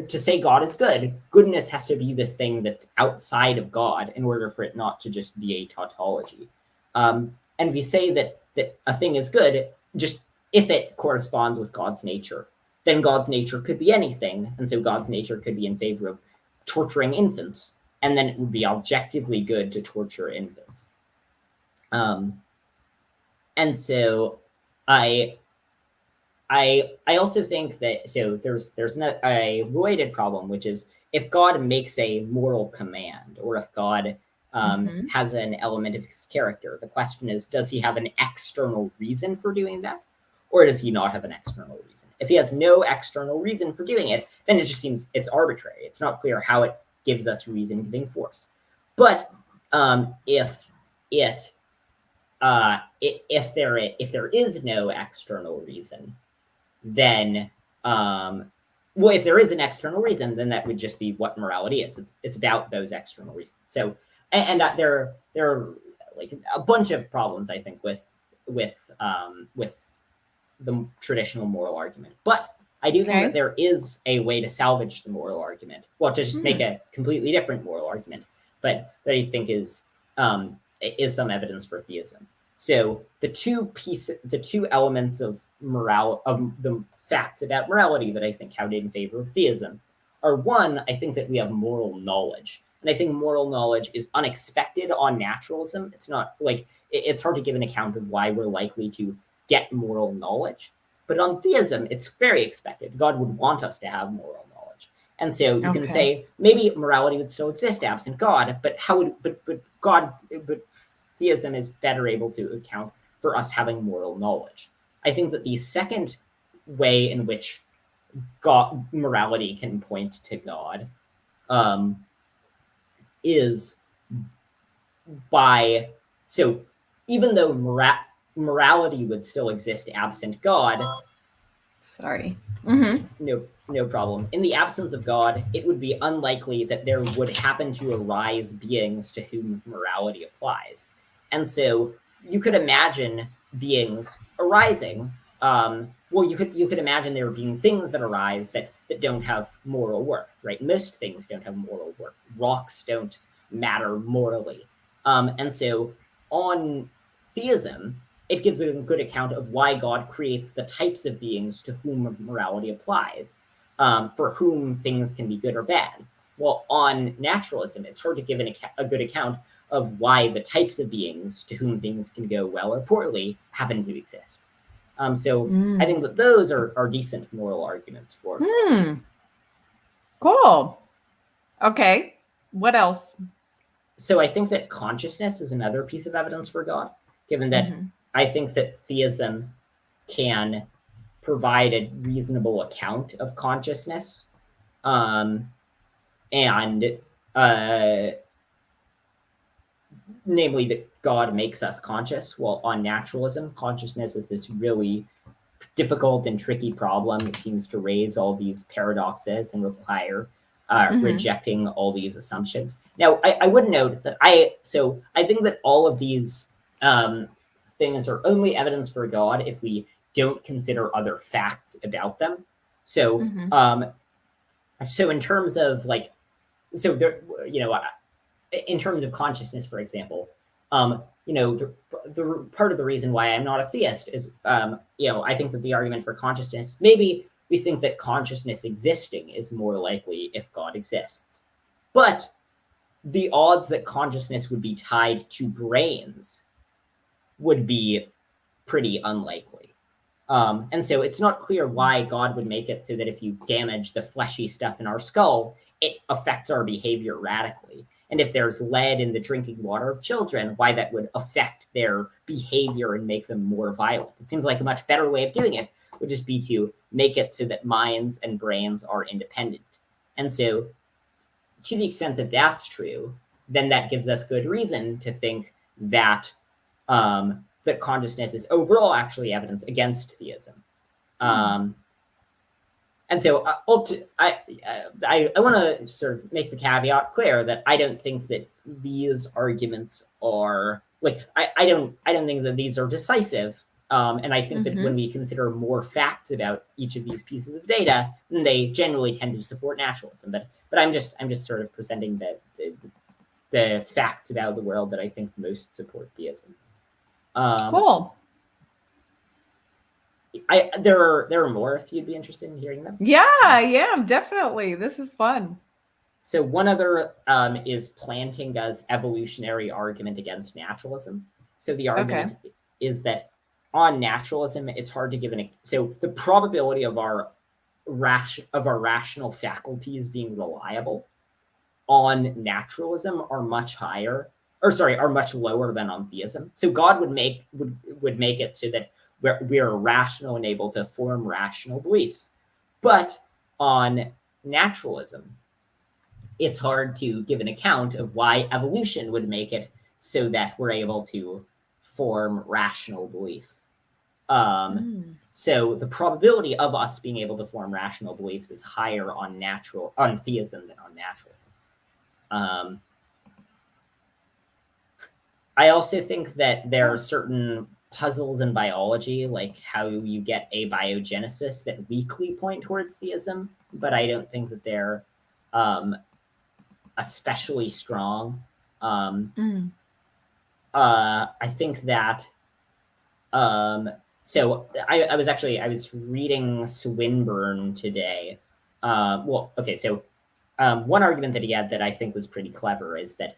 to say God is good, goodness has to be this thing that's outside of God in order for it not to just be a tautology. And if you say that a thing is good, just if it corresponds with God's nature, then God's nature could be anything. And so God's nature could be in favor of torturing infants, and then it would be objectively good to torture infants. And so I also think that, so there's a related problem, which is if God makes a moral command, or if God has an element of his character, the question is, does he have an external reason for doing that? Or does he not have an external reason? If he has no external reason for doing it, then it just seems it's arbitrary. It's not clear how it gives us reason giving force. But if there is no external reason, then well, if there is an external reason, then that would just be what morality is. It's about those external reasons. So and there are like a bunch of problems, I think, with the traditional moral argument. But I do think that there is a way to salvage the moral argument. Well, to just make a completely different moral argument, but that I think is some evidence for theism. So the two elements of the facts about morality that I think count in favor of theism are, one, I think that we have moral knowledge. And I think moral knowledge is unexpected on naturalism. It's not like, it's hard to give an account of why we're likely to get moral knowledge. But on theism, it's very expected. God would want us to have moral knowledge. And so you can say, maybe morality would still exist absent God, but but theism is better able to account for us having moral knowledge. I think that the second way in which morality can point to God is by, so even though morality would still exist absent God, Sorry. No problem. In the absence of God, it would be unlikely that there would happen to arise beings to whom morality applies. And so you could imagine beings arising. You could imagine there being things that arise that don't have moral worth, right? Most things don't have moral worth. Rocks don't matter morally. And so on theism, it gives a good account of why God creates the types of beings to whom morality applies, for whom things can be good or bad. Well, on naturalism, it's hard to give a good account of why the types of beings to whom things can go well or poorly happen to exist. So I think that those are decent moral arguments for God. Cool. Okay. What else? So I think that consciousness is another piece of evidence for God, given that I think that theism can provide a reasonable account of consciousness, and namely that God makes us conscious. Well, on naturalism, consciousness is this really difficult and tricky problem that seems to raise all these paradoxes and require rejecting all these assumptions. Now, I would note that I think that all of these things are only evidence for God if we don't consider other facts about them. So, so in terms of in terms of consciousness, for example, the part of the reason why I'm not a theist is, I think that the argument for consciousness, maybe we think that consciousness existing is more likely if God exists. But the odds that consciousness would be tied to brains would be pretty unlikely. And so it's not clear why God would make it so that if you damage the fleshy stuff in our skull, it affects our behavior radically. And if there's lead in the drinking water of children, why that would affect their behavior and make them more violent. It seems like a much better way of doing it would just be to make it so that minds and brains are independent. And so to the extent that that's true, then that gives us good reason to think that that consciousness is overall actually evidence against theism. And so I want to sort of make the caveat clear that I don't think that these arguments are I don't think that these are decisive. And I think that when we consider more facts about each of these pieces of data, then they generally tend to support naturalism. But I'm just sort of presenting the facts about the world that I think most support theism. Cool. There are more if you'd be interested in hearing them. Yeah, definitely. This is fun. So one other is Plantinga's evolutionary argument against naturalism. So the argument is that on naturalism, it's hard to give so the probability of our rational faculties being reliable on naturalism are much lower than on theism. So God would make it so that we're rational and able to form rational beliefs. But on naturalism, it's hard to give an account of why evolution would make it so that we're able to form rational beliefs. So the probability of us being able to form rational beliefs is higher on theism than on naturalism. I also think that there are certain puzzles in biology, like how you get abiogenesis, that weakly point towards theism, but I don't think that they're especially strong. I think that so I was reading Swinburne today. One argument that he had that I think was pretty clever is that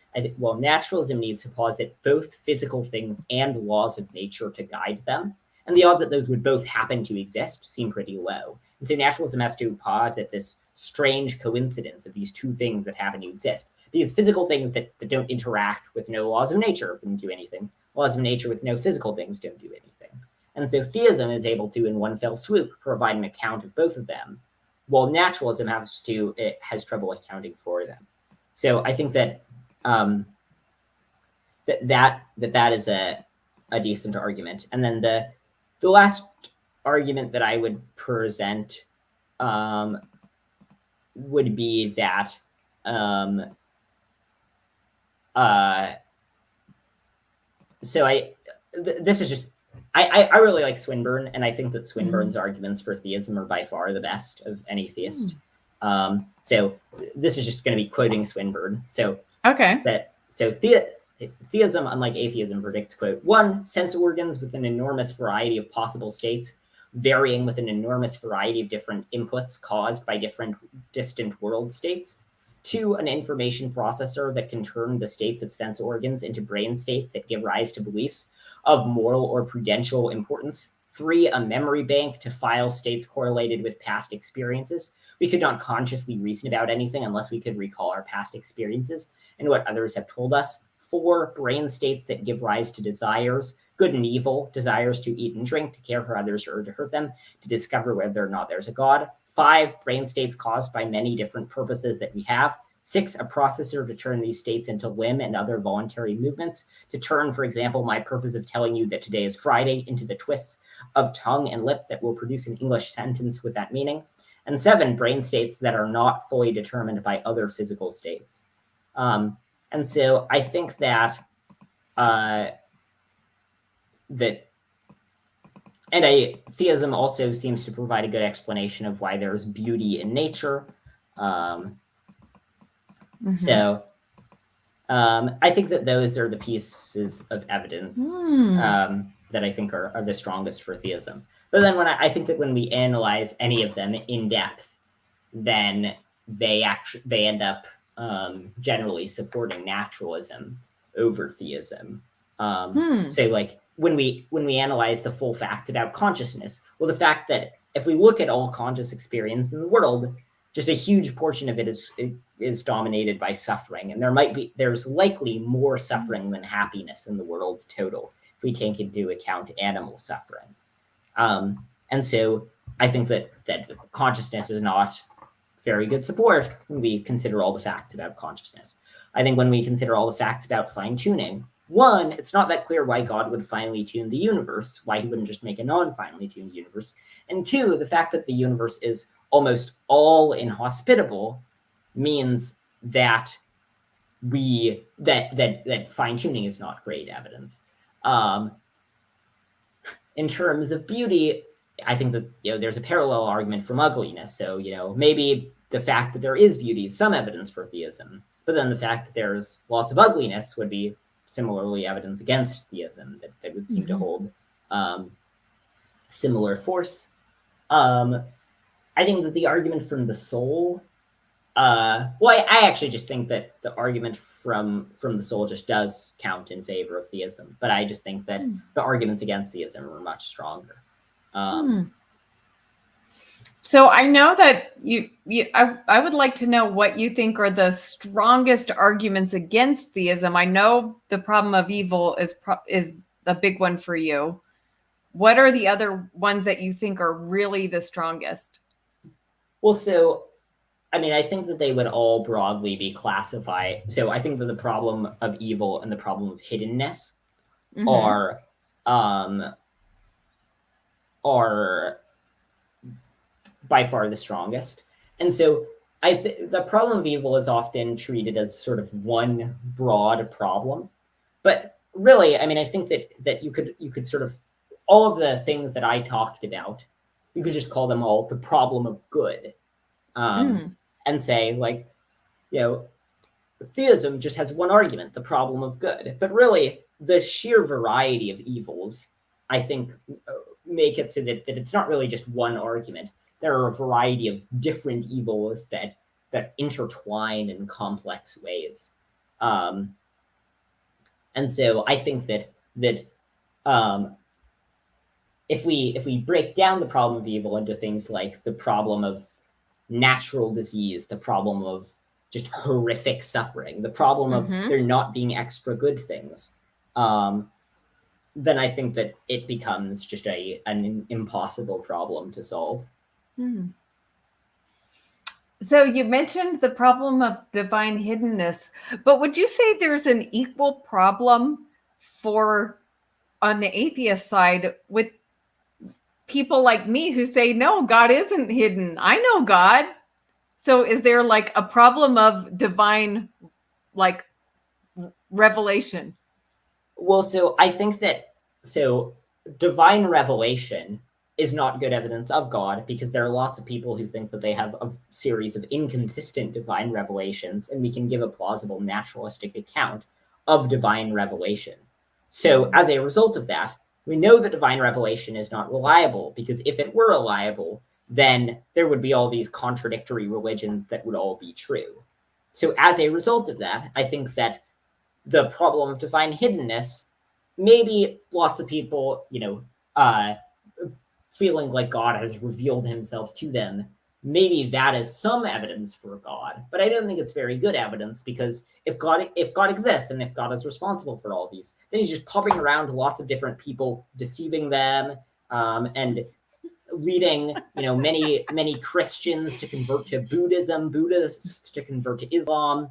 naturalism needs to posit both physical things and laws of nature to guide them. And the odds that those would both happen to exist seem pretty low. And so naturalism has to posit this strange coincidence of these two things that happen to exist. Because physical things that don't interact with no laws of nature wouldn't do anything. Laws of nature with no physical things don't do anything. And so theism is able to, in one fell swoop, provide an account of both of them, while naturalism has trouble accounting for them. So I think that that is a decent argument. And then the last argument that I would present would be that this is just I really like Swinburne, and I think that Swinburne's arguments for theism are by far the best of any theist. So this is just going to be quoting Swinburne. So theism, unlike atheism, predicts, quote, 1, sense organs with an enormous variety of possible states, varying with an enormous variety of different inputs caused by different distant world states. 2, an information processor that can turn the states of sense organs into brain states that give rise to beliefs of moral or prudential importance. 3, a memory bank to file states correlated with past experiences. We could not consciously reason about anything unless we could recall our past experiences and what others have told us. 4, brain states that give rise to desires, good and evil, desires to eat and drink, to care for others or to hurt them, to discover whether or not there's a God. 5, brain states caused by many different purposes that we have. 6, a processor to turn these states into limb and other voluntary movements, to turn, for example, my purpose of telling you that today is Friday into the twists of tongue and lip that will produce an English sentence with that meaning. And 7, brain states that are not fully determined by other physical states. And so I think that theism also seems to provide a good explanation of why there's beauty in nature. So I think that those are the pieces of evidence that I think are the strongest for theism. But then I think that when we analyze any of them in depth, then they end up generally supporting naturalism over theism. So like when we analyze the full facts about consciousness, well, the fact that if we look at all conscious experience in the world, just a huge portion of it is dominated by suffering, and there's likely more suffering than happiness in the world total if we take into account animal suffering. And so I think that consciousness is not very good support when we consider all the facts about consciousness. I think when we consider all the facts about fine-tuning, 1, it's not that clear why God would finely tune the universe, why he wouldn't just make a non-finely tuned universe. And 2, the fact that the universe is almost all inhospitable means that that fine-tuning is not great evidence. In terms of beauty, I think that there's a parallel argument from ugliness. So maybe the fact that there is beauty is some evidence for theism, but then the fact that there's lots of ugliness would be similarly evidence against theism that would seem to hold similar force. I think that the argument from the soul, I actually just think that the argument from the soul just does count in favor of theism, but I just think that the arguments against theism are much stronger. So I know that I would like to know what you think are the strongest arguments against theism. I know the problem of evil is a big one for you. What are the other ones that you think are really the strongest? Well, so, I mean, I think that they would all broadly be classified. So I think that the problem of evil and the problem of hiddenness are by far the strongest. And so the problem of evil is often treated as sort of one broad problem. But really, I mean, I think that you could sort of, all of the things that I talked about, you could just call them all the problem of good. And say, like, theism just has one argument, the problem of good. But really, the sheer variety of evils, I think, make it so that it's not really just one argument. There are a variety of different evils that intertwine in complex ways. And so I think that if we break down the problem of evil into things like the problem of natural disease, the problem of just horrific suffering, the problem of there not being extra good things, then I think that it becomes just an impossible problem to solve. So you mentioned the problem of divine hiddenness, but would you say there's an equal problem on the atheist side with people like me who say, no, God isn't hidden. I know God. So is there like a problem of divine like revelation? Well, so I think that divine revelation is not good evidence of God, because there are lots of people who think that they have a series of inconsistent divine revelations, and we can give a plausible naturalistic account of divine revelation. So as a result of that, we know that divine revelation is not reliable, because if it were reliable, then there would be all these contradictory religions that would all be true. So as a result of that, I think that the problem of divine hiddenness, maybe lots of people, feeling like God has revealed himself to them, maybe that is some evidence for God. But I don't think it's very good evidence, because if God exists and if God is responsible for all these, then he's just popping around to lots of different people, deceiving them, and leading many Christians to convert to Buddhism, Buddhists to convert to Islam,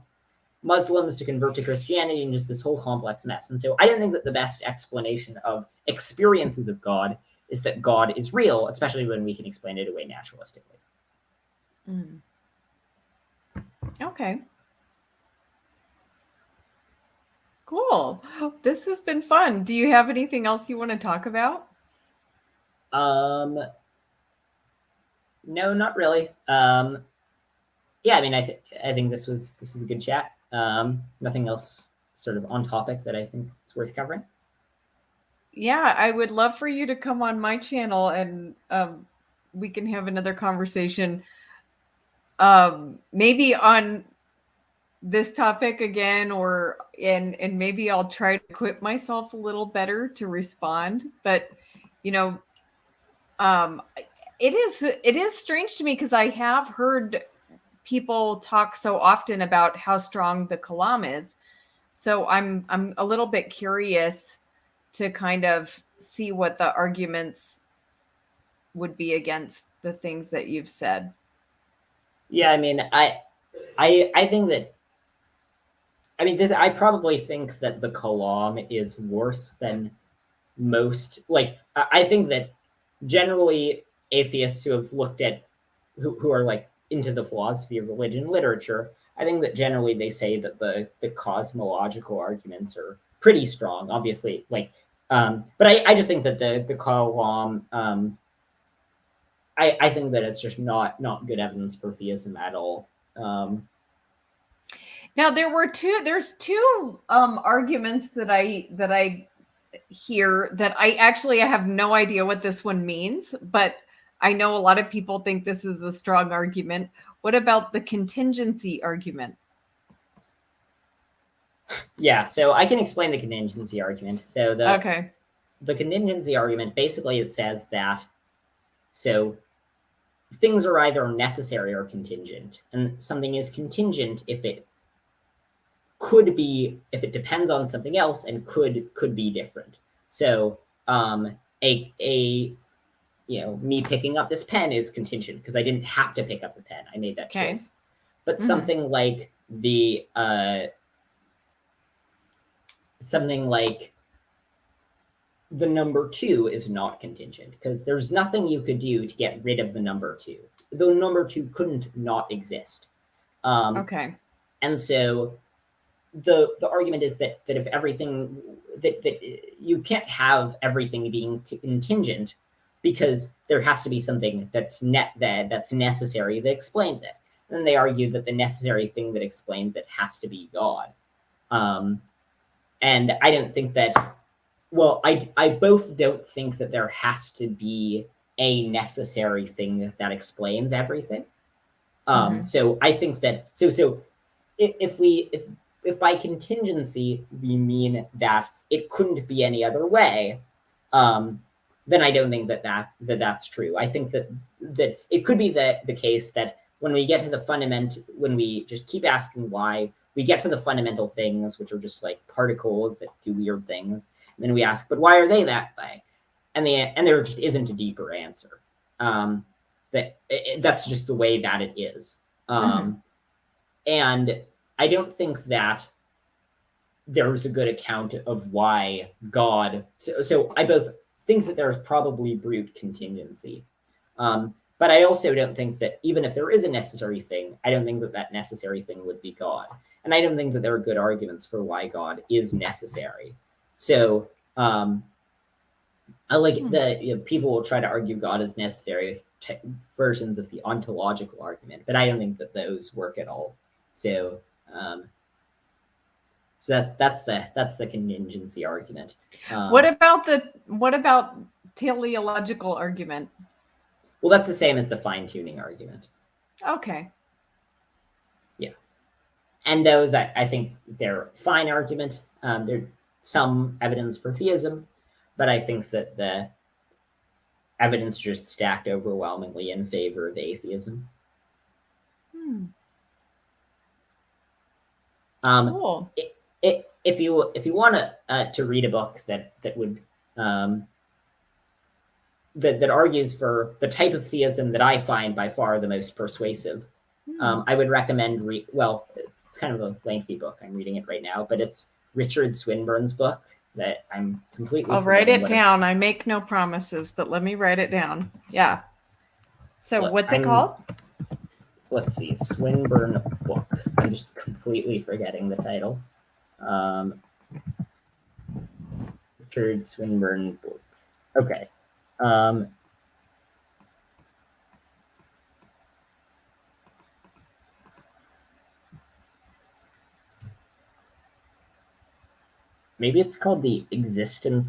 Muslims to convert to Christianity, and just this whole complex mess. And so I don't think that the best explanation of experiences of God is that God is real, especially when we can explain it away naturalistically. Mm. Okay. Cool. This has been fun. Do you have anything else you want to talk about? No, not really. Yeah, I mean, I think this was a good chat. Nothing else sort of on topic that I think is worth covering. Yeah, I would love for you to come on my channel, and we can have another conversation. Maybe on this topic again, and maybe I'll try to equip myself a little better to respond. But it is strange to me, because I have heard people talk so often about how strong the kalam is. So I'm a little bit curious to kind of see what the arguments would be against the things that you've said. Yeah, I mean, I think that, I mean, this, I probably think that the kalam is worse than most. Like, I think that generally atheists who have looked at, who are like into the philosophy of religion literature, I think that generally they say that the cosmological arguments are pretty strong. Obviously, like, but I just think that the kalam, I think that it's just not good evidence for theism at all. Now there's two arguments that I hear that I have no idea what this one means, but I know a lot of people think this is a strong argument. What about the contingency argument? Yeah, so I can explain the contingency argument. So the contingency argument, basically it says that, so things are either necessary or contingent, and something is contingent if it depends on something else and could be different. So me picking up this pen is contingent because I didn't have to pick up the pen. I made that choice. But something like the number 2 is not contingent, because there's nothing you could do to get rid of the number 2. The number 2 couldn't not exist. And so the argument is that if everything, that you can't have everything being contingent, because there has to be something that's necessary that explains it. And then they argue that the necessary thing that explains it has to be God. And I don't think that, well, I both don't think that there has to be a necessary thing that explains everything. So I think that, so if by contingency we mean that it couldn't be any other way, then I don't think that's true. I think that it could be the case that when we get to the fundament, when we just keep asking why, we get to the fundamental things, which are just like particles that do weird things. And then we ask, but why are they that way? And there just isn't a deeper answer. That's just the way that it is. And I don't think that there's a good account of why God. So I both think that there's probably brute contingency. But I also don't think that even if there is a necessary thing, I don't think that that necessary thing would be God. And I don't think that there are good arguments for why God is necessary. So, people will try to argue God is necessary with versions of the ontological argument, but I don't think that those work at all. So, that's the contingency argument. What about teleological argument? Well, that's the same as the fine-tuning argument. Okay. Yeah. And those, I think they're fine argument. There's some evidence for theism, but I think that the evidence just stacked overwhelmingly in favor of atheism. Cool. If you want to read a book that would that argues for the type of theism that I find by far the most persuasive, I would recommend it's kind of a lengthy book. I'm reading it right now, but it's Richard Swinburne's book that I'm completely. I'll write it down. I make no promises, but let me write it down. Yeah. So what's it called? Let's see, Swinburne book. I'm just completely forgetting the title. Richard Swinburne book. Okay. Maybe it's called The Existence.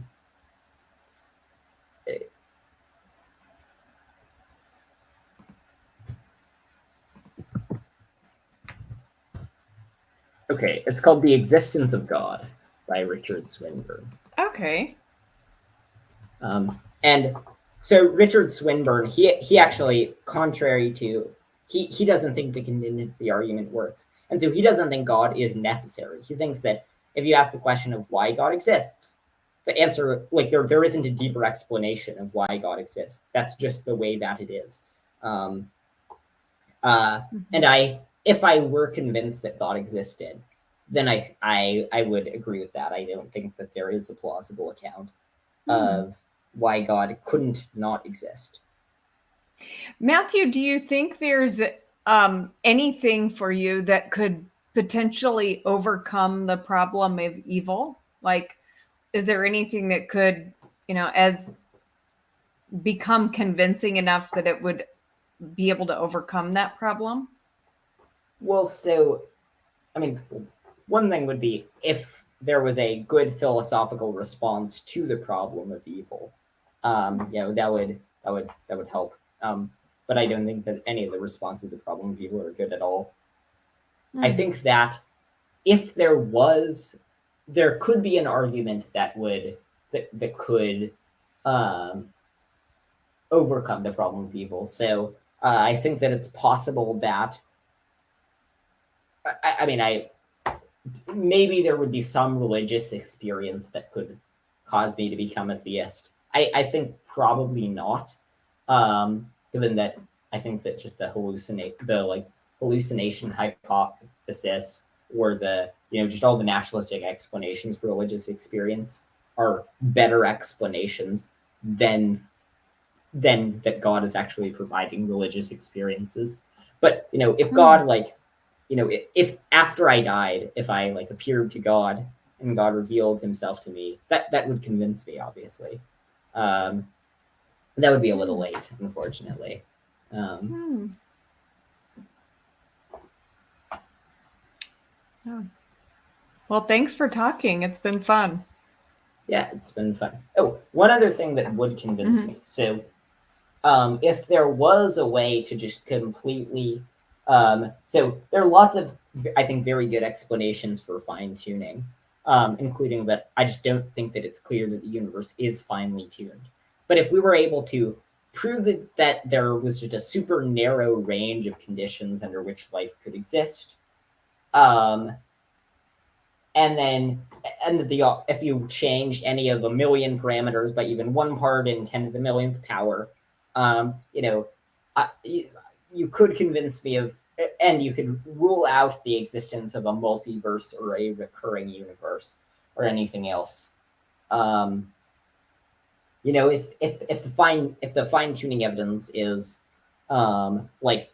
Okay, it's called The Existence of God by Richard Swinburne. Okay. And so Richard Swinburne, he actually, contrary to, he doesn't think the contingency argument works. And so he doesn't think God is necessary. He thinks that if you ask the question of why God exists, the answer, like there isn't a deeper explanation of why God exists. That's just the way that it is. And if I were convinced that God existed, then I would agree with that. I don't think that there is a plausible account of why God couldn't not exist. Matthew, do you think there's anything for you that could potentially overcome the problem of evil? Like, is there anything that could, as become convincing enough that it would be able to overcome that problem? Well, so, I mean, one thing would be if there was a good philosophical response to the problem of evil, that would help. But I don't think that any of the responses to the problem of evil are good at all. I think that if there could be an argument that could overcome the problem of evil. So I think that it's possible that maybe there would be some religious experience that could cause me to become a theist. I think probably not, given that I think that just the hallucination hypothesis or just all the naturalistic explanations for religious experience are better explanations than that God is actually providing religious experiences. But if God if after I died, if I appeared to God and God revealed himself to me, that would convince me, obviously. That would be a little late, unfortunately. Well, thanks for talking. It's been fun. Yeah, it's been fun. Oh, one other thing that would convince me. So if there was a way to just completely so there are lots of, I think, very good explanations for fine-tuning, including that I just don't think that it's clear that the universe is finely tuned. But if we were able to prove that there was just a super narrow range of conditions under which life could exist, and if you changed any of a million parameters by even one part in 10 to the millionth power, you could convince me of, and you could rule out the existence of a multiverse or a recurring universe or anything else. you know, if the fine tuning evidence is like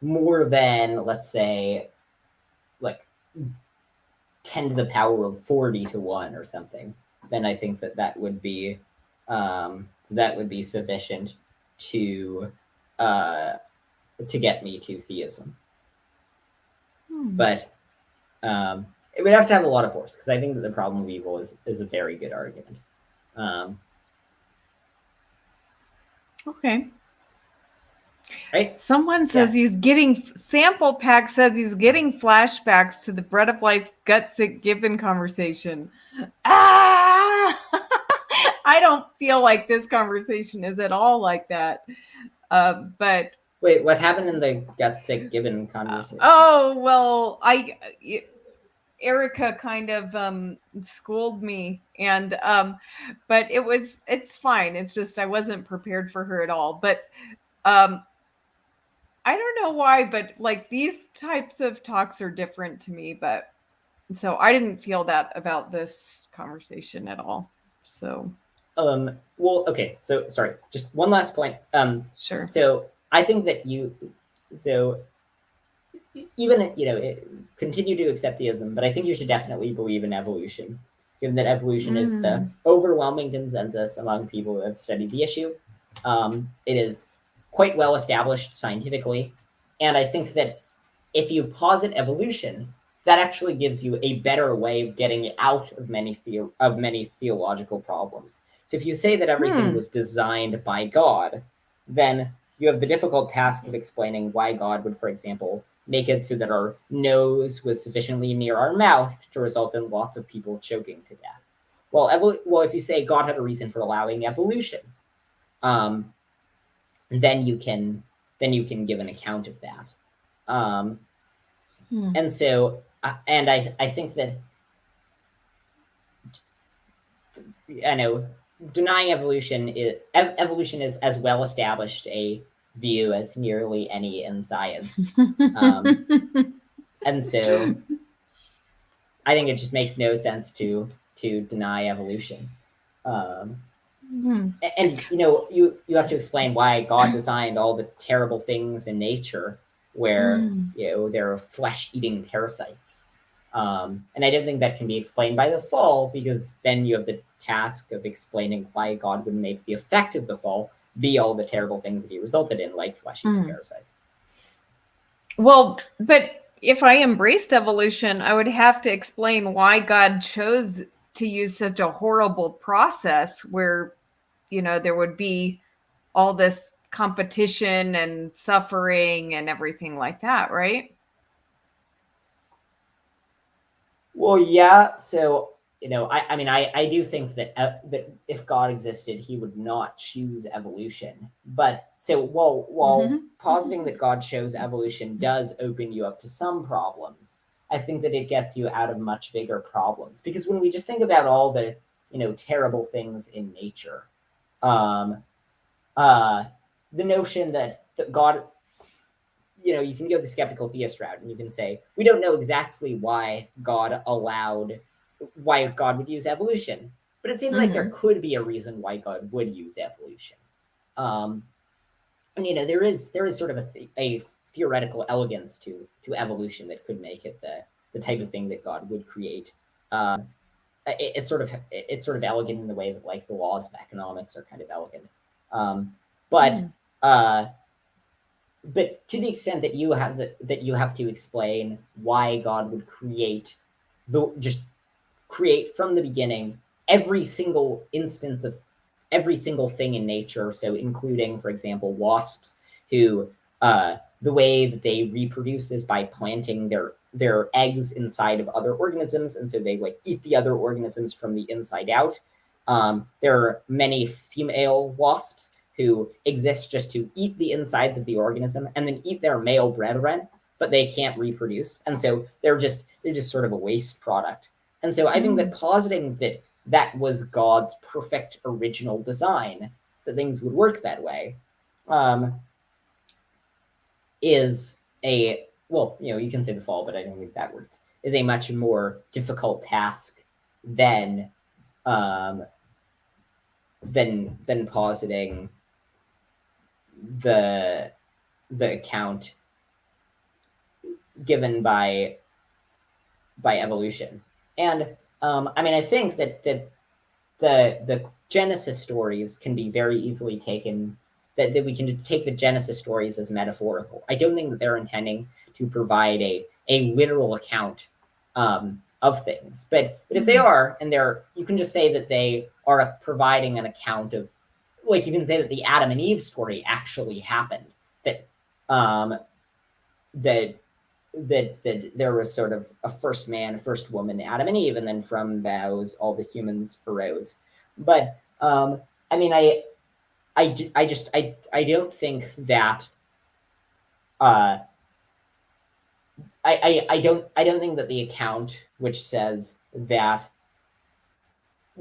more than, let's say, like 10 to the power of 40 to 1 or something, then I think that would be sufficient to get me to theism. But it would have to have a lot of force, because I think that the problem of evil is a very good argument. Okay. Right? Someone says he's getting, Sample Pack says he's getting flashbacks to the Bread of Life Gutsick Gibbon conversation. Ah! I don't feel like this conversation is at all like that. But wait, what happened in the Gutsick Gibbon conversation? Oh, well, Erica kind of schooled me, and but it's fine. It's just I wasn't prepared for her at all. But I don't know why, but like these types of talks are different to me. But so I didn't feel that about this conversation at all. So well, okay, so sorry, just one last point. Sure. So I think that even, continue to accept theism, but I think you should definitely believe in evolution, given that evolution is the overwhelming consensus among people who have studied the issue. It is quite well established scientifically, and I think that if you posit evolution, that actually gives you a better way of getting out of many theological problems. So if you say that everything was designed by God, then you have the difficult task of explaining why God would, for example, make it so that our nose was sufficiently near our mouth to result in lots of people choking to death. Well, if you say God had a reason for allowing evolution, then you can give an account of that. And so, and I think that, denying evolution is as well established a view as nearly any in science. And so I think it just makes no sense to deny evolution. And you have to explain why God designed all the terrible things in nature where there are flesh-eating parasites. And I don't think that can be explained by the fall, because then you have the task of explaining why God would make the effect of the fall be all the terrible things that he resulted in, like flesh-eating parasite. Well, but if I embraced evolution, I would have to explain why God chose to use such a horrible process where, there would be all this competition and suffering and everything like that, right? Well, yeah. So, I do think that that if God existed, he would not choose evolution. But so while positing that God chose evolution does open you up to some problems, I think that it gets you out of much bigger problems. Because when we just think about all the, terrible things in nature, the notion that God, you can go the skeptical theist route and you can say, we don't know exactly why God would use evolution, but it seems like there could be a reason why God would use evolution. And there is sort of a theoretical elegance to evolution that could make it the type of thing that God would create. It's sort of elegant in the way that, like, the laws of economics are kind of elegant. But to the extent that you have to explain why God would create from the beginning every single instance of every single thing in nature, so including, for example, wasps, who the way that they reproduce is by planting their eggs inside of other organisms, and so they eat the other organisms from the inside out. There are many female wasps who exist just to eat the insides of the organism and then eat their male brethren, but they can't reproduce, and so they're just sort of a waste product. And so I think that positing that was God's perfect original design, that things would work that way, is you can say the fall, but I don't think that works, is a much more difficult task than than positing the account given by evolution. And I mean, I think that the Genesis stories can be very easily taken, that we can take the Genesis stories as metaphorical. I don't think that they're intending to provide a literal account of things. But if they are, and you can just say that they are providing an account of, like, you can say that the Adam and Eve story actually happened. That that there was sort of a first man, a first woman, Adam and Eve, and then from those all the humans arose. But I mean, I don't think that I don't think that the account which says that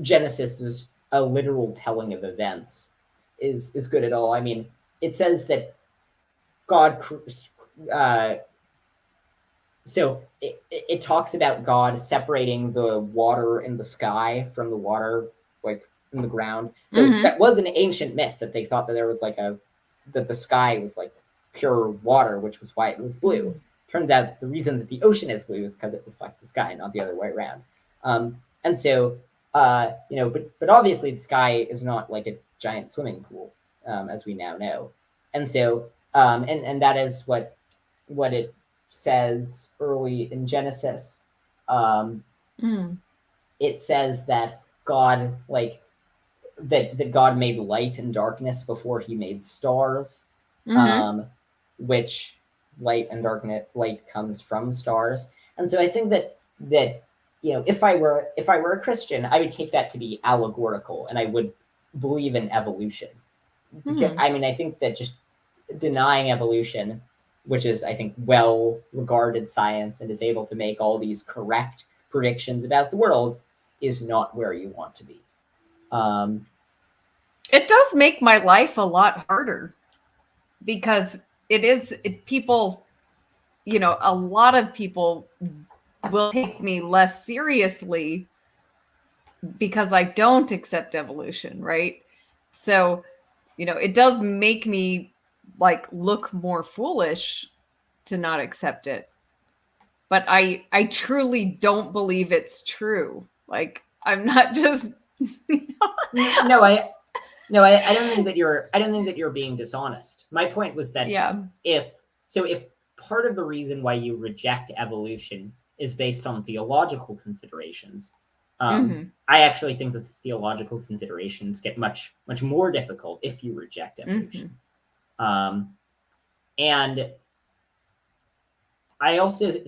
Genesis is a literal telling of events is good at all. I mean, it says that God so it talks about God separating the water in the sky from the water, like, in the ground. So that was an ancient myth, that they thought that there was like that the sky was like pure water, which was why it was blue. Turns out that the reason that the ocean is blue is because it reflects the sky, not the other way around. And so, but obviously the sky is not like a giant swimming pool, as we now know. And so, and that is what it says early in Genesis. It says that God, like, that God made light and darkness before he made stars, which light comes from stars. And so I think that if I were a Christian, I would take that to be allegorical, and I would believe in evolution. I mean, I think that just denying evolution, which is, I think, well-regarded science and is able to make all these correct predictions about the world, is not where you want to be. It does make my life a lot harder, because people, a lot of people will take me less seriously because I don't accept evolution, right? So, it does make me like look more foolish to not accept it. But I truly don't believe it's true. Like, I'm not just No, I don't think that you're being dishonest. My point was that if part of the reason why you reject evolution is based on theological considerations, I actually think that the theological considerations get much more difficult if you reject evolution. And I also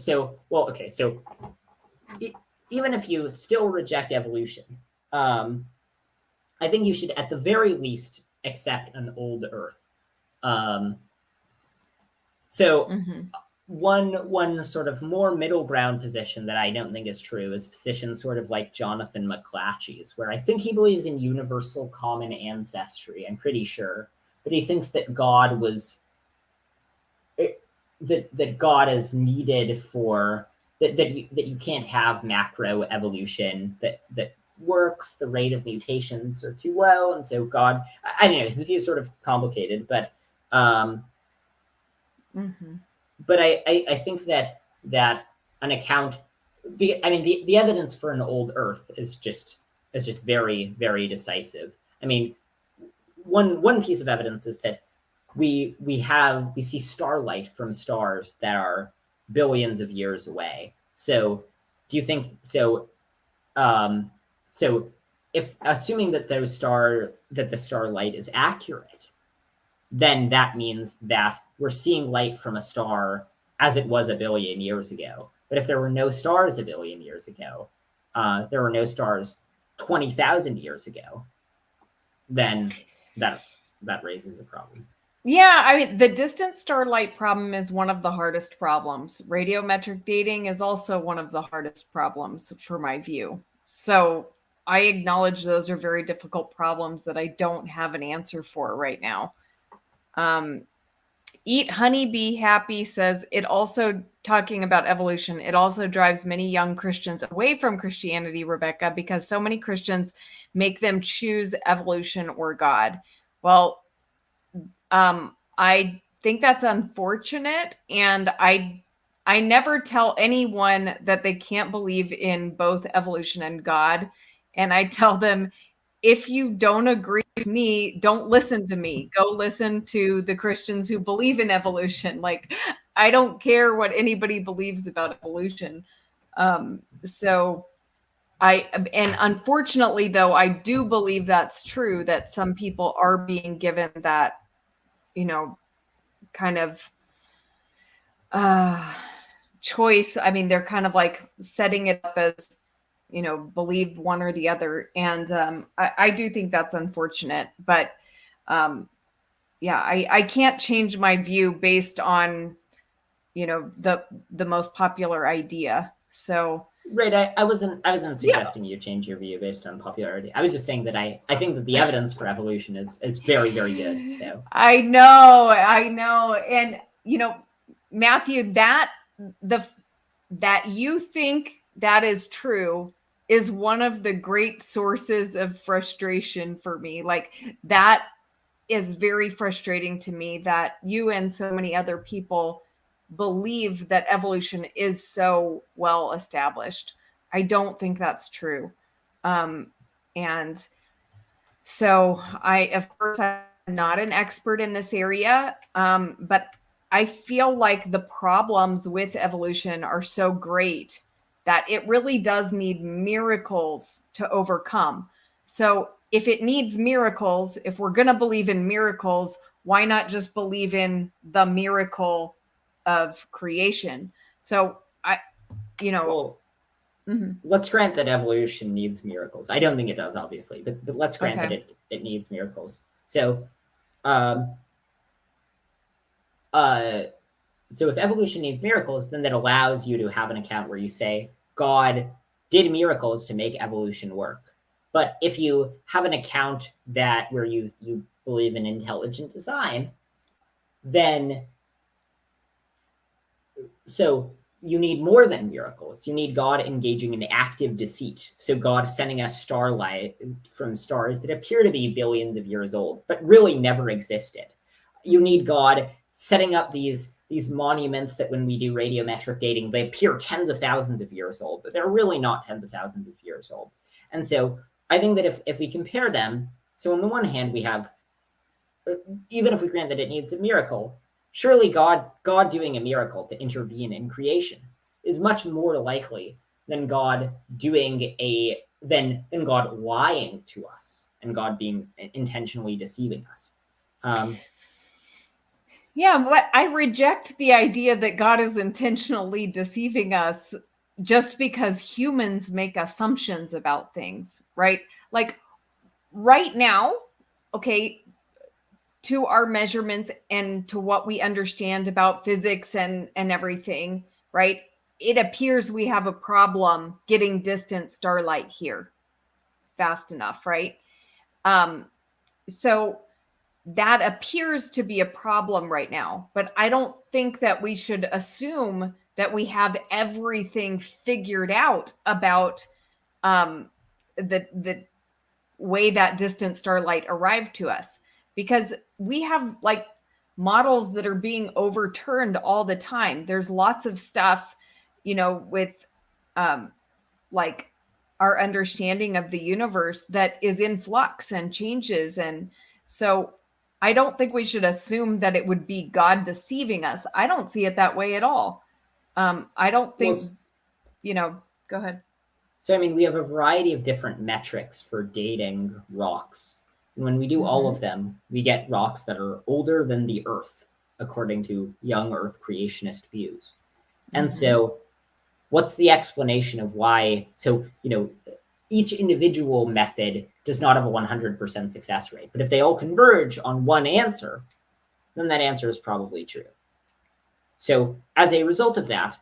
even if you still reject evolution, I think you should, at the very least, accept an old Earth. One sort of more middle ground position that I don't think is true is position sort of like Jonathan McClatchy's, where I think he believes in universal common ancestry, I'm pretty sure, but he thinks that God was that God is needed for that you can't have macro evolution that works, the rate of mutations are too low, and so God, I don't know, his view is sort of complicated, but but I think that an account, I mean, the evidence for an old Earth is just very, very decisive. I mean, one piece of evidence is that we see starlight from stars that are billions of years away. So do you think so? So if assuming that the starlight is accurate, then that means that we're seeing light from a star as it was a billion years ago. But if there were no stars a billion years ago, there were no stars 20,000 years ago, then that raises a problem. Yeah, I mean, the distant starlight problem is one of the hardest problems. Radiometric dating is also one of the hardest problems, for my view. So I acknowledge those are very difficult problems that I don't have an answer for right now. Eat Honey, Be Happy says it also, talking about evolution, it also drives many young Christians away from Christianity, Rebekah, because so many Christians make them choose evolution or God. Well, I think that's unfortunate, and I never tell anyone that they can't believe in both evolution and God. And I tell them, if you don't agree with me, don't listen to me. Go listen to the Christians who believe in evolution. Like, I don't care what anybody believes about evolution. So and unfortunately, though, I do believe that's true, that some people are being given that, kind of choice. I mean, they're kind of like setting it up as, believe one or the other. And I do think that's unfortunate. But yeah, I can't change my view based on, the most popular idea. So right, I wasn't suggesting you change your view based on popularity. I was just saying that I think that the evidence for evolution is very, very good. So I know. And Matthew, that you think that is true is one of the great sources of frustration for me. Like, that is very frustrating to me, that you and so many other people believe that evolution is so well established. I don't think that's true. And so of course, I'm not an expert in this area, but I feel like the problems with evolution are so great that it really does need miracles to overcome. So if it needs miracles, if we're going to believe in miracles, why not just believe in the miracle of creation? So well, let's grant that evolution needs miracles. I don't think it does, obviously, but let's grant that it needs miracles. So so if evolution needs miracles, then that allows you to have an account where you say God did miracles to make evolution work. But if you have an account where you believe in intelligent design, then so you need more than miracles. You need God engaging in active deceit. So God sending us starlight from stars that appear to be billions of years old, but really never existed. You need God setting up these monuments that when we do radiometric dating, they appear tens of thousands of years old, but they're really not tens of thousands of years old. And so I think that if we compare them, so on the one hand, we have, even if we grant that it needs a miracle, surely God doing a miracle to intervene in creation is much more likely than God than God lying to us and God being intentionally deceiving us. Yeah, but I reject the idea that God is intentionally deceiving us just because humans make assumptions about things, right? Like right now, okay, to our measurements and to what we understand about physics and everything, right? It appears we have a problem getting distant starlight here fast enough, right? So that appears to be a problem right now, but I don't think that we should assume that we have everything figured out about the way that distant starlight arrived to us, because we have like models that are being overturned all the time. There's lots of stuff, with like our understanding of the universe that is in flux and changes. And so I don't think we should assume that it would be God deceiving us. I don't see it that way at all. I don't think, go ahead. So, I mean, we have a variety of different metrics for dating rocks. And when we do all of them, we get rocks that are older than the Earth, according to young Earth creationist views. And so what's the explanation of why? So, each individual method does not have a 100% success rate. But if they all converge on one answer, then that answer is probably true. So as a result of that,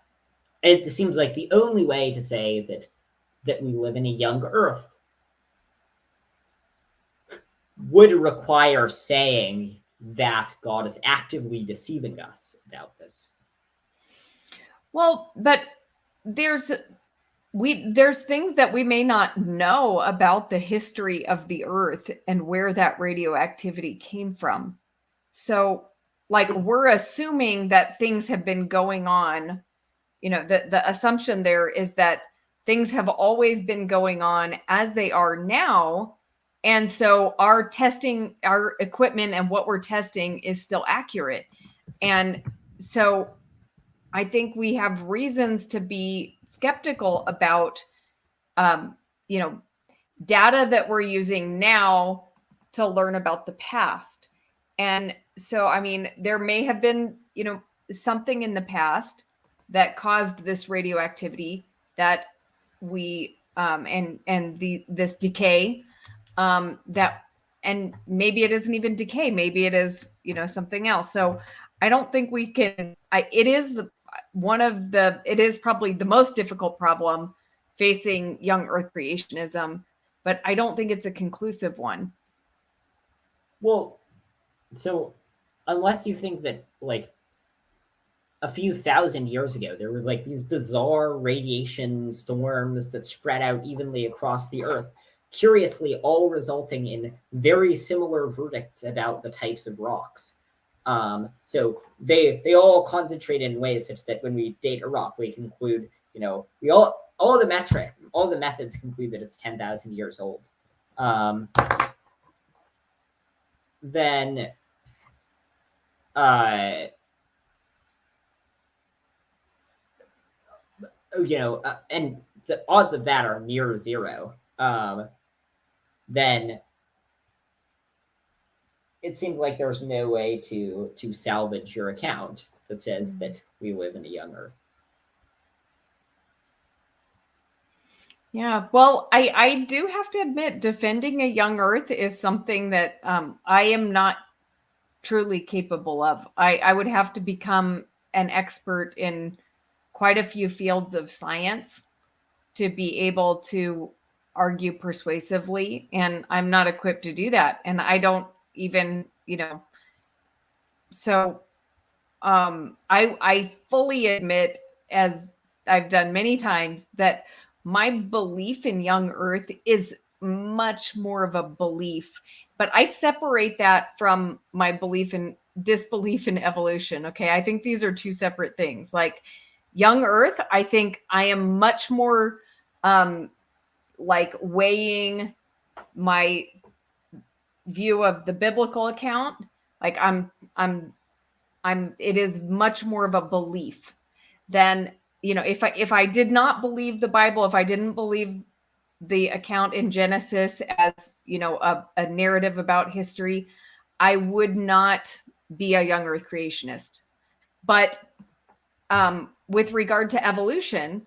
it seems like the only way to say that we live in a young Earth would require saying that God is actively deceiving us about this. Well, but there's things that we may not know about the history of the Earth and where that radioactivity came from. So, like, we're assuming that things have been going on. The assumption there is that things have always been going on as they are now. And so our equipment and what we're testing is still accurate. And so I think we have reasons to be skeptical about, data that we're using now to learn about the past. And so, I mean, there may have been, something in the past that caused this radioactivity that we this decay that, and maybe it isn't even decay, maybe it is something else. So I don't think we can. It is probably the most difficult problem facing young Earth creationism, but I don't think it's a conclusive one. Well, so unless you think that like a few thousand years ago, there were like these bizarre radiation storms that spread out evenly across the Earth, curiously all resulting in very similar verdicts about the types of rocks. So they all concentrate in ways such that when we date a rock, we conclude, all the methods conclude that it's 10,000 years old. Then and the odds of that are near zero, then it seems like there's no way to salvage your account that says that we live in a young Earth. Yeah, well, I do have to admit, defending a young Earth is something that I am not truly capable of. I would have to become an expert in quite a few fields of science to be able to argue persuasively, and I'm not equipped to do that. And I don't even, so I fully admit, as I've done many times, that my belief in young Earth is much more of a belief, but I separate that from my disbelief in evolution. Okay. I think these are two separate things. Like young Earth, I think I am much more like weighing my view of the biblical account. Like it is much more of a belief than, if I did not believe the Bible, if I didn't believe the account in Genesis as, a narrative about history, I would not be a young Earth creationist. But with regard to evolution,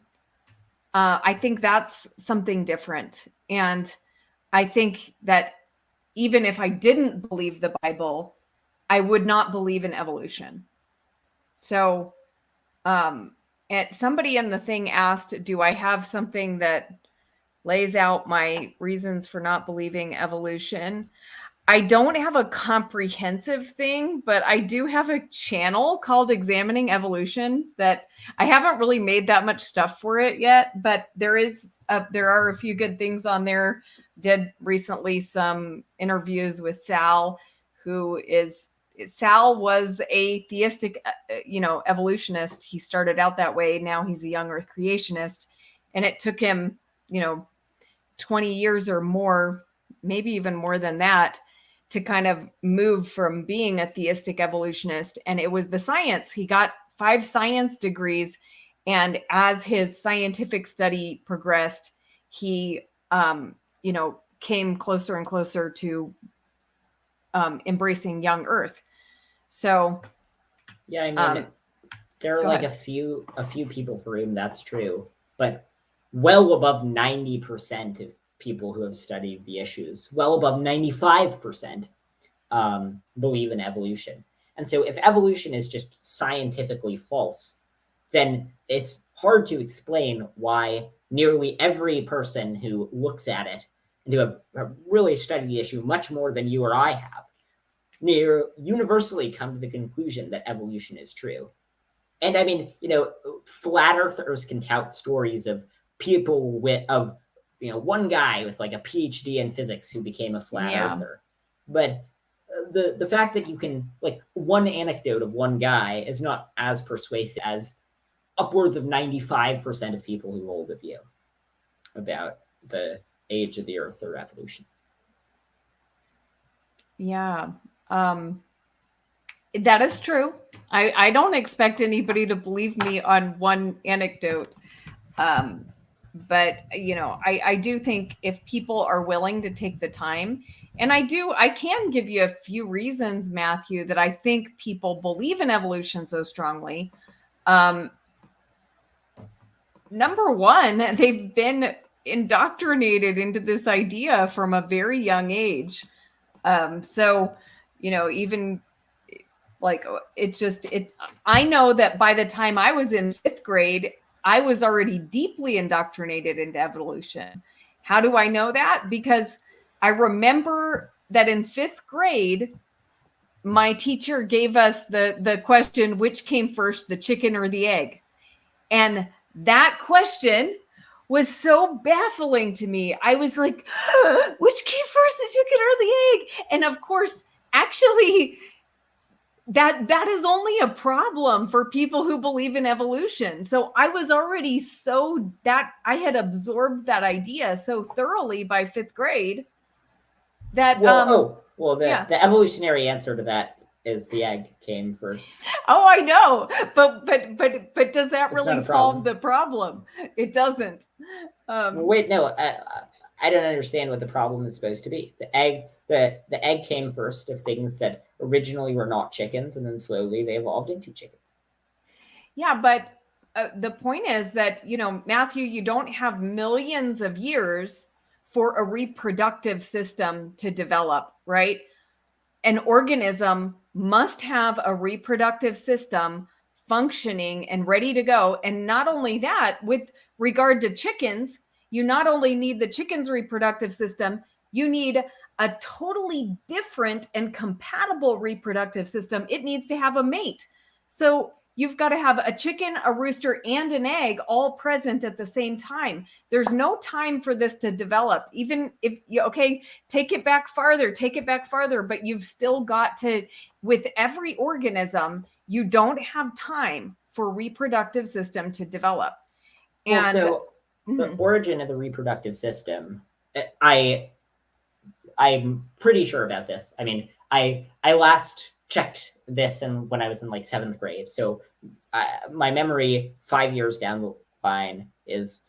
I think that's something different. And I think that even if I didn't believe the Bible, I would not believe in evolution. So, and somebody in the thing asked, do I have something that lays out my reasons for not believing evolution? I don't have a comprehensive thing, but I do have a channel called Examining Evolution that I haven't really made that much stuff for it yet, but there are a few good things on there. Did recently some interviews with Sal, Sal was a theistic, evolutionist. He started out that way. Now he's a young Earth creationist, and it took him, 20 years or more, maybe even more than that, to kind of move from being a theistic evolutionist. And it was the science. He got 5 science degrees. And as his scientific study progressed, he, came closer and closer to embracing young Earth. So, yeah, I mean, there are like a few people for whom that's true, but well above 90% of people who have studied the issues, well above 95%, believe in evolution. And so if evolution is just scientifically false, then it's hard to explain why nearly every person who looks at it and who have really studied the issue much more than you or I have, near universally come to the conclusion that evolution is true. And I mean, flat earthers can tout stories of people one guy with like a PhD in physics who became a flat earther. But the fact that you can, like, one anecdote of one guy is not as persuasive as upwards of 95% of people who hold a view about the age of the earth or evolution. Yeah. That is true. I don't expect anybody to believe me on one anecdote. But, I do think if people are willing to take the time, and I can give you a few reasons, Matthew, that I think people believe in evolution so strongly. Number one, they've been indoctrinated into this idea from a very young age. So, even like, I know that by the time I was in 5th grade, I was already deeply indoctrinated into evolution. How do I know that? Because I remember that in 5th grade, my teacher gave us the question, which came first, the chicken or the egg? And that question was so baffling to me. I was like, which came first, the chicken or the egg? And of course, actually, that is only a problem for people who believe in evolution. So I was already I had absorbed that idea so thoroughly by 5th grade that the evolutionary answer to that is the egg came first. Oh, I know, but does that really solve the problem? It doesn't. Wait, no, I don't understand what the problem is supposed to be. The egg came first of things that originally were not chickens, and then slowly they evolved into chickens. Yeah, but the point is that, Matthew, you don't have millions of years for a reproductive system to develop, right? An organism must have a reproductive system functioning and ready to go. And not only that, with regard to chickens, you not only need the chicken's reproductive system, you need a totally different and compatible reproductive system. It needs to have a mate. So you've got to have a chicken, a rooster, and an egg all present at the same time. There's no time for this to develop. Even if take it back farther, but you've still got to, with every organism, you don't have time for reproductive system to develop. And the origin of the reproductive system, I'm pretty sure about this. I mean, I last checked this when I was in like 7th grade. So my memory 5 years down the line is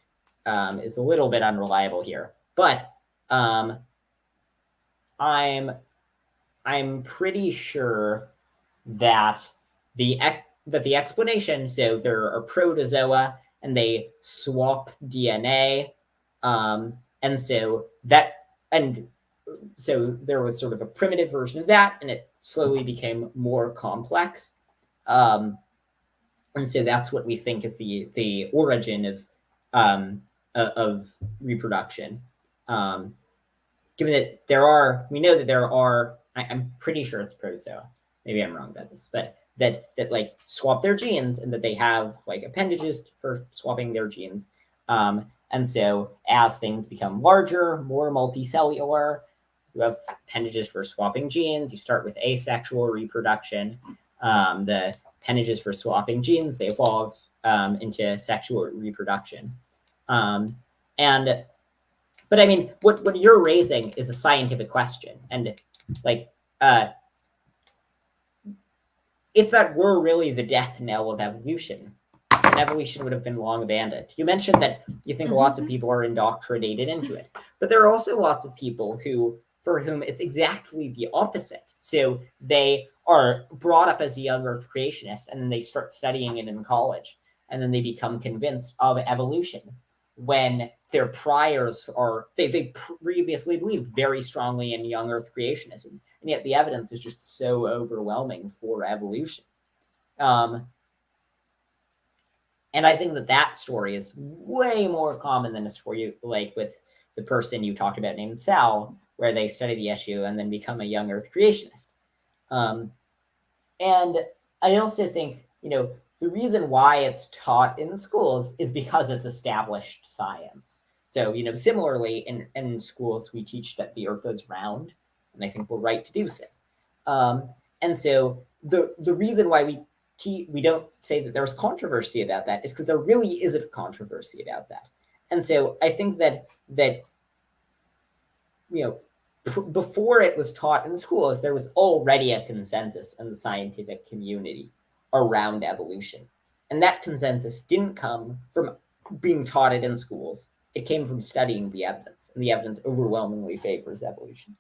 a little bit unreliable here. But I'm pretty sure that the explanation, so there are protozoa and they swap DNA, and so there was sort of a primitive version of that, and it slowly became more complex. And so that's what we think is the origin of reproduction. Given that we know that there are, I'm pretty sure it's protozoa. Maybe I'm wrong about this, but that like swap their genes and that they have like appendages for swapping their genes. And so as things become larger, more multicellular, you have appendages for swapping genes. You start with asexual reproduction. The appendages for swapping genes, they evolve into sexual reproduction. But I mean, what you're raising is a scientific question. And like, if that were really the death knell of evolution, then evolution would have been long abandoned. You mentioned that you think lots of people are indoctrinated into it, but there are also lots of people for whom it's exactly the opposite. So they are brought up as a young Earth creationist, and then they start studying it in college, and then they become convinced of evolution when their priors they previously believed very strongly in young Earth creationism, and yet the evidence is just so overwhelming for evolution. And I think that story is way more common than a story like with the person you talked about named Sal, where they study the issue and then become a young Earth creationist. And I also think, the reason why it's taught in schools is because it's established science. So, similarly, in schools, we teach that the earth is round, and I think we're right to do so. And so the reason why we don't say that there's controversy about that is because there really isn't controversy about that. And so I think that before it was taught in schools, there was already a consensus in the scientific community around evolution. And that consensus didn't come from being taught it in schools. It came from studying the evidence, and the evidence overwhelmingly favors evolution.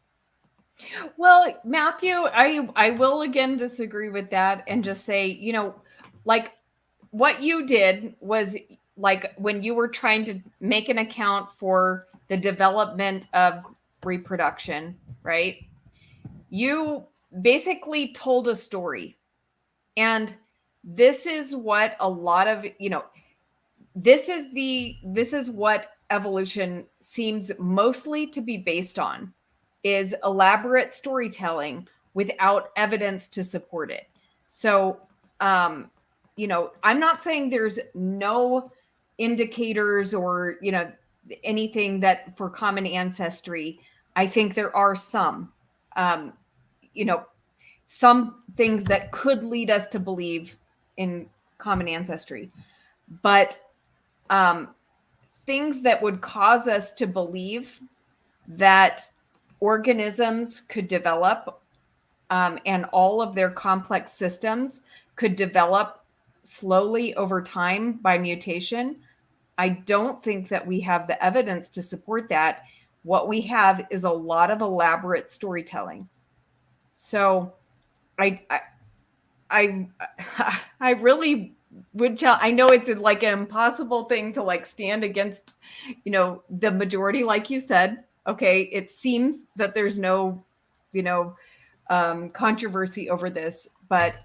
Well, Matthew, I will again disagree with that and just say, like what you did was like when you were trying to make an account for the development of reproduction, right? You basically told a story. And this is what a lot of, this is what evolution seems mostly to be based on, is elaborate storytelling without evidence to support it. So, I'm not saying there's no indicators or, anything that for common ancestry. I think there are some, some things that could lead us to believe in common ancestry. But things that would cause us to believe that organisms could develop and all of their complex systems could develop slowly over time by mutation, I don't think that we have the evidence to support that. What we have is a lot of elaborate storytelling. So I really would tell. I know it's like an impossible thing to like stand against, the majority, like you said. Okay, it seems that there's no, controversy over this, but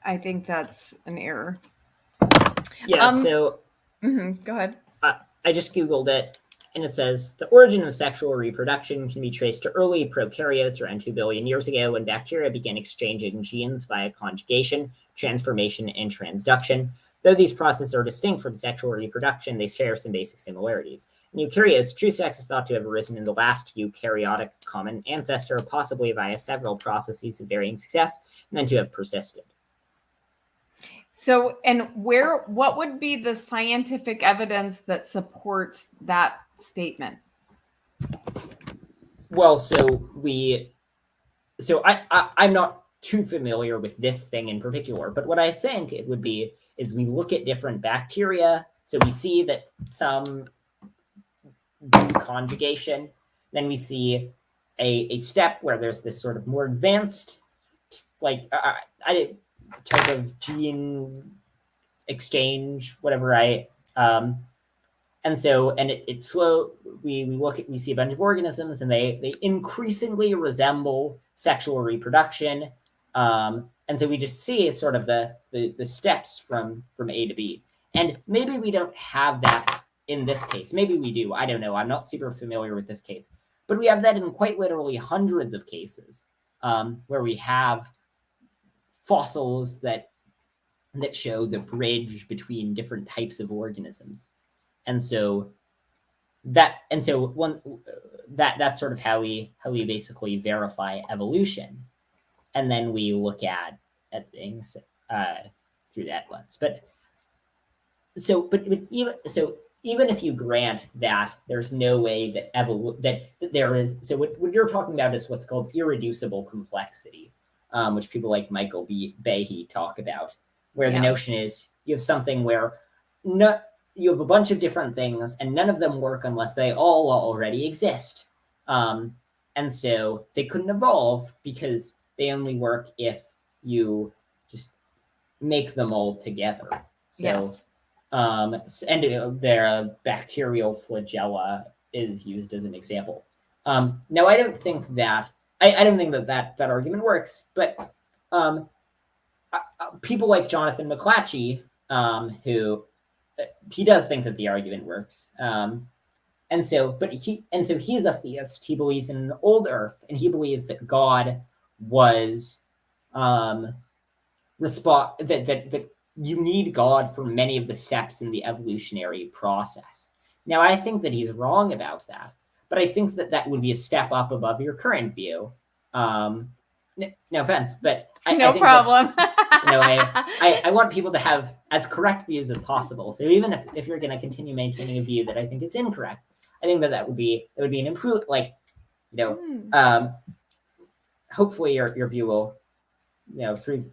I think that's an error. Yeah. So go ahead. I just Googled it, and it says the origin of sexual reproduction can be traced to early prokaryotes around 2 billion years ago when bacteria began exchanging genes via conjugation, transformation, and transduction. Though these processes are distinct from sexual reproduction, they share some basic similarities. In eukaryotes, true sex is thought to have arisen in the last eukaryotic common ancestor, possibly via several processes of varying success, and then to have persisted. So, and what would be the scientific evidence that supports that statement? Well, I'm not too familiar with this thing in particular, but what I think it would be is we look at different bacteria. So we see that some do conjugation, then we see a step where there's this sort of more advanced, like type of gene exchange, whatever, right? And so, and it's slow. We see a bunch of organisms, and they increasingly resemble sexual reproduction. And so we just see sort of the steps from A to B. And maybe we don't have that in this case. Maybe we do. I don't know. I'm not super familiar with this case. But we have that in quite literally hundreds of cases where we have fossils that show the bridge between different types of organisms. And so that's sort of how we basically verify evolution. And then we look at things through that lens. But even if you grant that there's no way that there is, so what you're talking about is what's called irreducible complexity, which people like Michael Behe talk about, where the notion is you have something where you have a bunch of different things and none of them work unless they all already exist. And so they couldn't evolve because they only work if you just make them all together. So, and their bacterial flagella is used as an example. Now, I don't think that that argument works, but people like Jonathan McClatchy, who he does think that the argument works. And so he's a theist. He believes in an old Earth, and he believes that God was that you need God for many of the steps in the evolutionary process. Now, I think that he's wrong about that, but I think that that would be a step up above your current view. No offense, but I think problem. That, I want people to have as correct views as possible. So even if you're going to continue maintaining a view that I think is incorrect, I think that would be an improvement. Like, hopefully your view will, through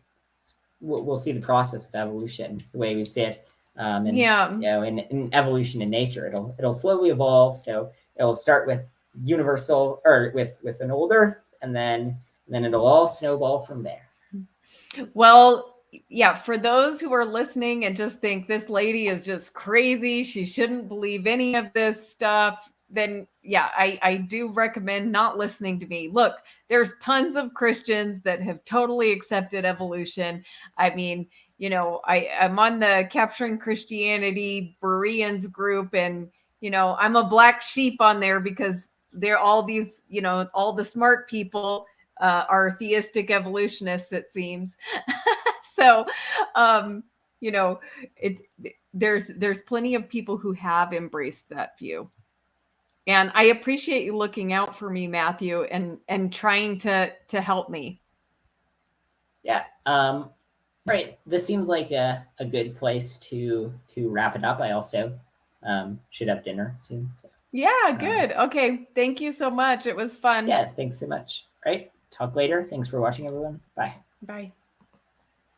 we'll see the process of evolution the way we see it. And in evolution in nature, it'll slowly evolve. So it'll start with universal or with an old Earth, and then it'll all snowball from there. Well, yeah, for those who are listening and just think this lady is just crazy, she shouldn't believe any of this stuff, then yeah, I do recommend not listening to me. Look, there's tons of Christians that have totally accepted evolution. I mean, I'm on the Capturing Christianity Bereans group, and I'm a black sheep on there because they're all these, all the smart people are theistic evolutionists, it seems. So, there's plenty of people who have embraced that view. And I appreciate you looking out for me, Matthew, and trying to help me. Yeah. Right. This seems like a good place to wrap it up. I also should have dinner soon. So. Yeah, good. Okay. Thank you so much. It was fun. Yeah, thanks so much. Right. Talk later. Thanks for watching, everyone. Bye. Bye.